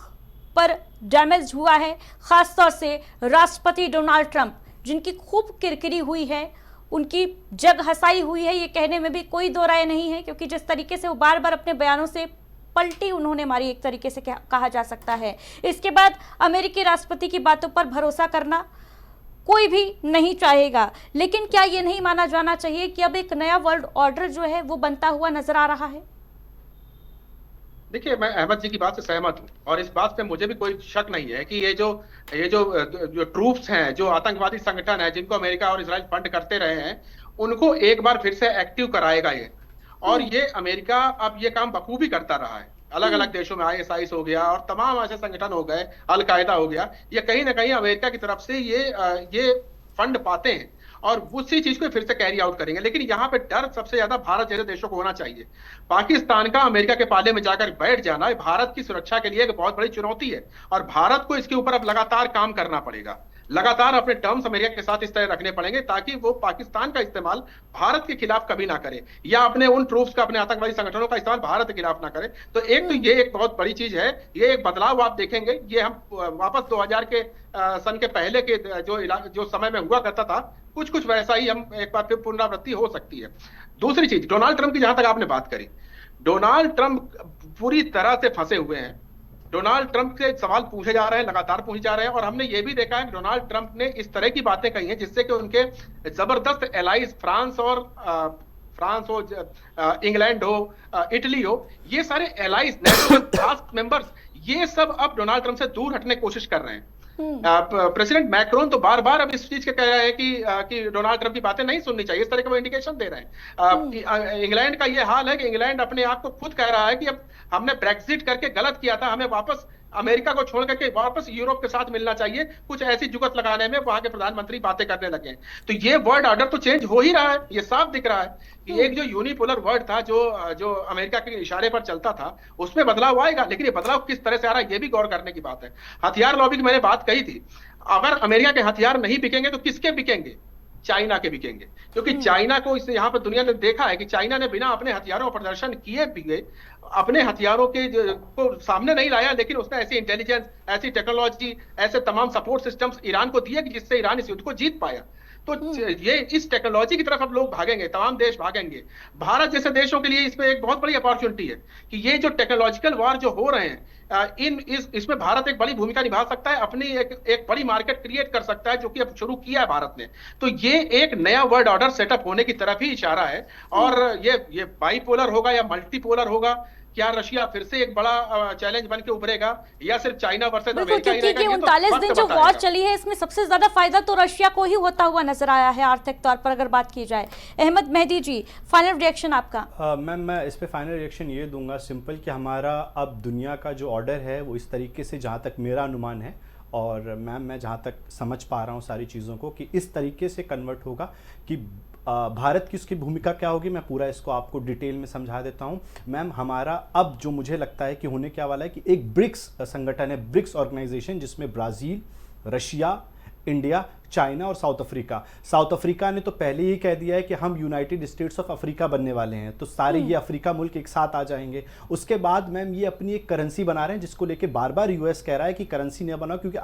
Speaker 1: पर डैमेज हुआ है, खासतौर से राष्ट्रपति डोनाल्ड ट्रंप जिनकी खूब किरकिरी हुई है, उनकी जग हंसाई हुई है, ये कहने में भी कोई दो राय नहीं है, क्योंकि जिस तरीके से वो बार बार अपने बयानों से पलटी उन्होंने मारी, एक तरीके से कहा जा सकता है। इसके बाद अमेरिकी राष्ट्रपति की बातों पर भरोसा करना कोई भी नहीं चाहेगा, लेकिन क्या ये नहीं माना जाना चाहिए कि अब एक नया वर्ल्ड ऑर्डर जो है वो बनता हुआ नजर आ रहा है?
Speaker 4: देखिए, मैं अहमद जी की बात से सहमत हूं, और इस बात पे मुझे भी कोई शक नहीं है कि जो ट्रूप्स हैं, जो आतंकवादी संगठन है जिनको अमेरिका और इजराइल फंड करते रहे हैं, उनको एक बार फिर से एक्टिव कराएगा ये। और ये अमेरिका अब ये काम बखूबी करता रहा है। अलग अलग देशों में ISIS हो गया और तमाम ऐसे संगठन हो गए, अल कायदा हो गया, ये कहीं ना कहीं अमेरिका की तरफ से ये फंड पाते हैं और उसी चीज को फिर से कैरी आउट करेंगे। लेकिन यहाँ पे डर सबसे ज्यादा भारत जैसे देशों को होना चाहिए। पाकिस्तान का अमेरिका के पाले में जाकर बैठ जाना भारत की सुरक्षा के लिए एक बहुत बड़ी चुनौती है, और भारत को इसके ऊपर अब लगातार काम करना पड़ेगा। लगातार अपने टर्म्स अमेरिका के साथ इस तरह रखने पड़ेंगे ताकि वो पाकिस्तान का इस्तेमाल भारत के खिलाफ कभी ना करे, या अपने उन ट्रूप्स का, अपने आतंकवादी संगठनों का इस्तेमाल भारत के खिलाफ ना करे। तो ये एक बहुत बड़ी चीज है, ये एक बदलाव आप देखेंगे। ये हम वापस 2000 के सन के पहले के जो समय में हुआ करता था, कुछ वैसा ही हम एक बार फिर पुनरावृत्ति हो सकती है। दूसरी चीज, डोनाल्ड ट्रंप की जहां तक आपने बात करी, डोनाल्ड ट्रंप पूरी तरह से फंसे हुए हैं। डोनाल्ड ट्रंप के सवाल पूछे जा रहे हैं, लगातार पूछे जा रहे हैं, और हमने ये भी देखा है कि डोनाल्ड ट्रंप ने इस तरह की बातें कही हैं जिससे कि उनके जबरदस्त एलाइज फ्रांस हो, इंग्लैंड हो, इटली हो, ये सारे एलाइज, नेटो टास्क मेंबर्स, ये सब अब डोनाल्ड ट्रंप से दूर हटने की कोशिश कर रहे हैं। प्रेसिडेंट मैक्रोन तो बार बार अब इस चीज के कह रहे हैं कि डोनाल्ड ट्रंप की बातें नहीं सुननी चाहिए, इस तरह के वो इंडिकेशन दे रहे हैं। इंग्लैंड का ये हाल है कि इंग्लैंड अपने आप को खुद कह रहा है कि अब हमने ब्रेक्सिट करके गलत किया था, हमें वापस अमेरिका को छोड़ करके वापस यूरोप के साथ मिलना चाहिए। कुछ ऐसी जुगत लगाने में वहां के प्रधानमंत्री बातें करने लगे। तो ये वर्ल्ड ऑर्डर तो चेंज हो ही रहा है, ये साफ दिख रहा है कि एक जो यूनिपोलर वर्ल्ड था, जो अमेरिका के इशारे पर चलता था, उसमें बदलाव आएगा। लेकिन ये बदलाव किस तरह से आ रहा है, ये भी गौर करने की बात है। हथियार लॉबी की मैंने बात कही थी, अगर अमेरिका के हथियार नहीं बिकेंगे तो किसके बिकेंगे? चाइना के बिकेंगे, क्योंकि चाइना को इस यहाँ पर दुनिया ने देखा है कि चाइना ने बिना अपने हथियारों का प्रदर्शन किए भी अपने हथियारों के को सामने नहीं लाया, लेकिन उसने ऐसी इंटेलिजेंस, ऐसी टेक्नोलॉजी, ऐसे तमाम सपोर्ट सिस्टम्स ईरान को दिए कि जिससे ईरान इस युद्ध को जीत पाया। तो ये इस टेक्नोलॉजी की तरफ अब लोग भागेंगे, तमाम देश भागेंगे। भारत जैसे देशों के लिए इसमें एक बहुत बड़ी अपॉर्चुनिटी है कि ये जो टेक्नोलॉजिकल वार जो हो रहे हैं, इसमें भारत एक बड़ी भूमिका निभा सकता है, अपनी एक बड़ी मार्केट क्रिएट कर सकता है, जो कि अब शुरू किया है भारत ने। तो ये एक नया वर्ल्ड ऑर्डर सेटअप होने की तरफ ही इशारा है। और ये बाइपोलर होगा या मल्टीपोलर होगा, क्या रशिया फिर से एक बड़ा चैलेंज बन के उभरेगा, या सिर्फ चाइना वर्सेस अमेरिका ही रहेगा?
Speaker 1: 39 दिन जो वॉर चली है, इसमें सबसे ज्यादा फायदा तो रशिया को ही होता हुआ नजर आया है आर्थिक तौर पर, अगर बात की जाए। अहमद मेहदी जी, फाइनल रिएक्शन आपका?
Speaker 5: मैम, मैं इस पे फाइनल रिएक्शन ये दूंगा सिंपल, कि हमारा अब दुनिया का जो ऑर्डर है वो इस तरीके से, जहाँ तक मेरा अनुमान है और मैम मैं जहाँ तक समझ पा रहा हूँ सारी चीज़ों को, कि इस तरीके से कन्वर्ट होगा कि भारत की उसकी भूमिका क्या होगी। मैं पूरा इसको आपको डिटेल में समझा देता हूँ। मैम, हमारा अब जो मुझे लगता है कि होने क्या वाला है कि एक ब्रिक्स संगठन है, ब्रिक्स ऑर्गेनाइजेशन, जिसमें ब्राज़ील, रशिया, इंडिया, चाइना और साउथ अफ्रीका। साउथ अफ्रीका ने तो पहले ही कह दिया है कि हम यूनाइटेड स्टेट्स ऑफ अफ्रीका बनने वाले हैं, तो सारे ये अफ्रीका मुल्क एक साथ आ जाएंगे। उसके बाद मैम ये अपनी एक करेंसी बना रहे हैं, जिसको लेके बार बार यूएस कह रहा है कि करेंसी न बनाओ, क्योंकि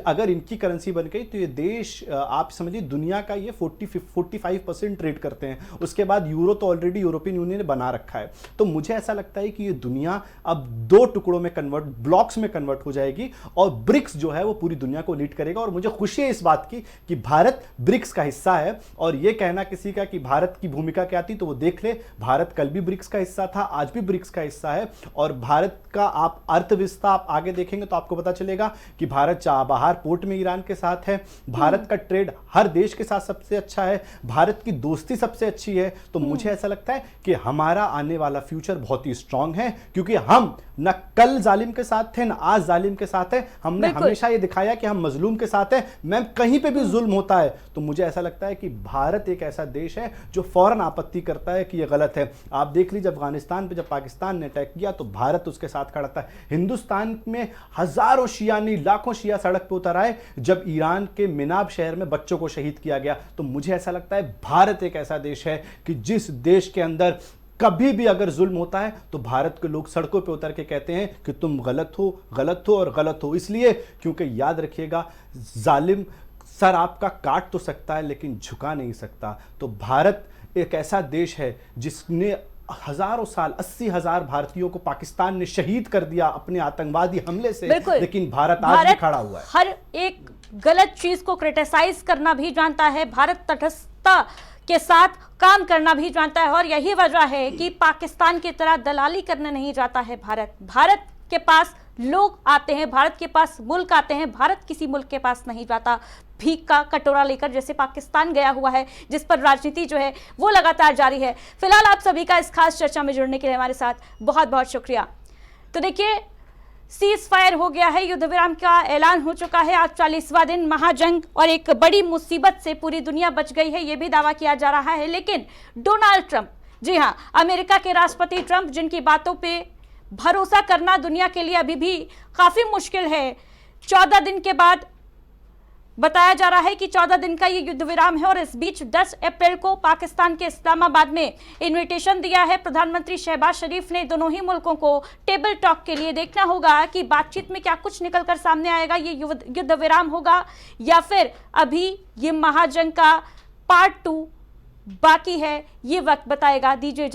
Speaker 5: अगर इनकी करेंसी बन गई तो ये देश, आप समझिए दुनिया का ये 45% ट्रेड करते हैं। उसके बाद यूरो तो ऑलरेडी यूरोपियन यूनियन ने बना रखा है। तो मुझे ऐसा लगता है कि ये दुनिया अब 2 टुकड़ों में ब्लॉक्स में कन्वर्ट हो जाएगी, और ब्रिक्स जो है वो पूरी दुनिया को लीड करेगा। और मुझे खुशी है इस बात कि भारत ब्रिक्स का हिस्सा है। और ये कहना किसी का कि भारत की भूमिका क्या थी, तो वो देख ले, भारत कल भी ब्रिक्स का हिस्सा था, आज भी ब्रिक्स का हिस्सा है। और भारत का आप अर्थव्यवस्था आप आगे देखेंगे तो आपको पता चलेगा कि भारत चाबहार पोर्ट में ईरान के साथ है, भारत का ट्रेड हर देश के साथ सबसे अच्छा है, भारत की दोस्ती सबसे अच्छी है। तो मुझे ऐसा लगता है कि हमारा आने वाला फ्यूचर बहुत ही स्ट्रांग है, क्योंकि हम न कल जालिम के साथ थे, न आज जालिम के साथ है। हमने हमेशा ये दिखाया कि हम मजलूम के साथ हैं। मैम, कहीं पे भी जुल्म होता है तो मुझे ऐसा लगता है कि भारत एक ऐसा देश है जो फौरन आपत्ति करता है कि ये गलत है। आप देख लीजिए, अफगानिस्तान पे जब पाकिस्तान ने अटैक किया तो भारत उसके साथ खड़ा था। हिंदुस्तान में हजारों शिया नहीं, लाखों शिया सड़क पे उतर आए जब ईरान के मिनाब शहर में बच्चों को शहीद किया गया। तो मुझे ऐसा लगता है भारत एक ऐसा देश है कि जिस देश के अंदर कभी भी अगर जुल्म होता है तो भारत के लोग सड़कों पे उतर के कहते हैं कि तुम गलत हो, गलत हो और गलत हो। इसलिए क्योंकि याद रखिएगा, जालिम सर आपका काट तो सकता है लेकिन झुका नहीं सकता। तो भारत एक ऐसा देश है जिसने हजारों साल 80,000 भारतीयों को पाकिस्तान ने शहीद कर दिया अपने आतंकवादी हमले से, लेकिन भारत आज भी खड़ा हुआ है।
Speaker 1: हर एक गलत चीज को क्रिटिसाइज करना भी जानता है, भारत तटस्थता के साथ काम करना भी जानता है, और यही वजह है कि पाकिस्तान की तरह दलाली करने नहीं जाता है भारत। भारत के पास लोग आते हैं, भारत के पास मुल्क आते हैं, भारत किसी मुल्क के पास नहीं जाता भीख का कटोरा लेकर, जैसे पाकिस्तान गया हुआ है, जिस पर राजनीति जो है वो लगातार जारी है। फिलहाल आप सभी का इस खास चर्चा में जुड़ने के लिए हमारे साथ बहुत बहुत शुक्रिया। तो देखिए, सीज फायर हो गया है, युद्ध विराम का ऐलान हो चुका है। आज 40वां दिन महाजंग और एक बड़ी मुसीबत से पूरी दुनिया बच गई है, यह भी दावा किया जा रहा है। लेकिन डोनाल्ड ट्रंप, जी हां, अमेरिका के राष्ट्रपति ट्रंप, जिनकी बातों पे भरोसा करना दुनिया के लिए अभी भी काफी मुश्किल है। 14 दिन के बाद बताया जा रहा है कि 14 दिन का ये युद्ध विराम है, और इस बीच 10 अप्रैल को पाकिस्तान के इस्लामाबाद में इनविटेशन दिया है प्रधानमंत्री शहबाज शरीफ ने। दोनों ही मुल्कों को टेबल टॉक के लिए देखना होगा कि बातचीत में क्या कुछ निकलकर सामने आएगा, ये युद्ध विराम होगा या फिर अभी ये महाजंग का पार्ट 2 बाकी है, ये वक्त बताएगा। दीजिए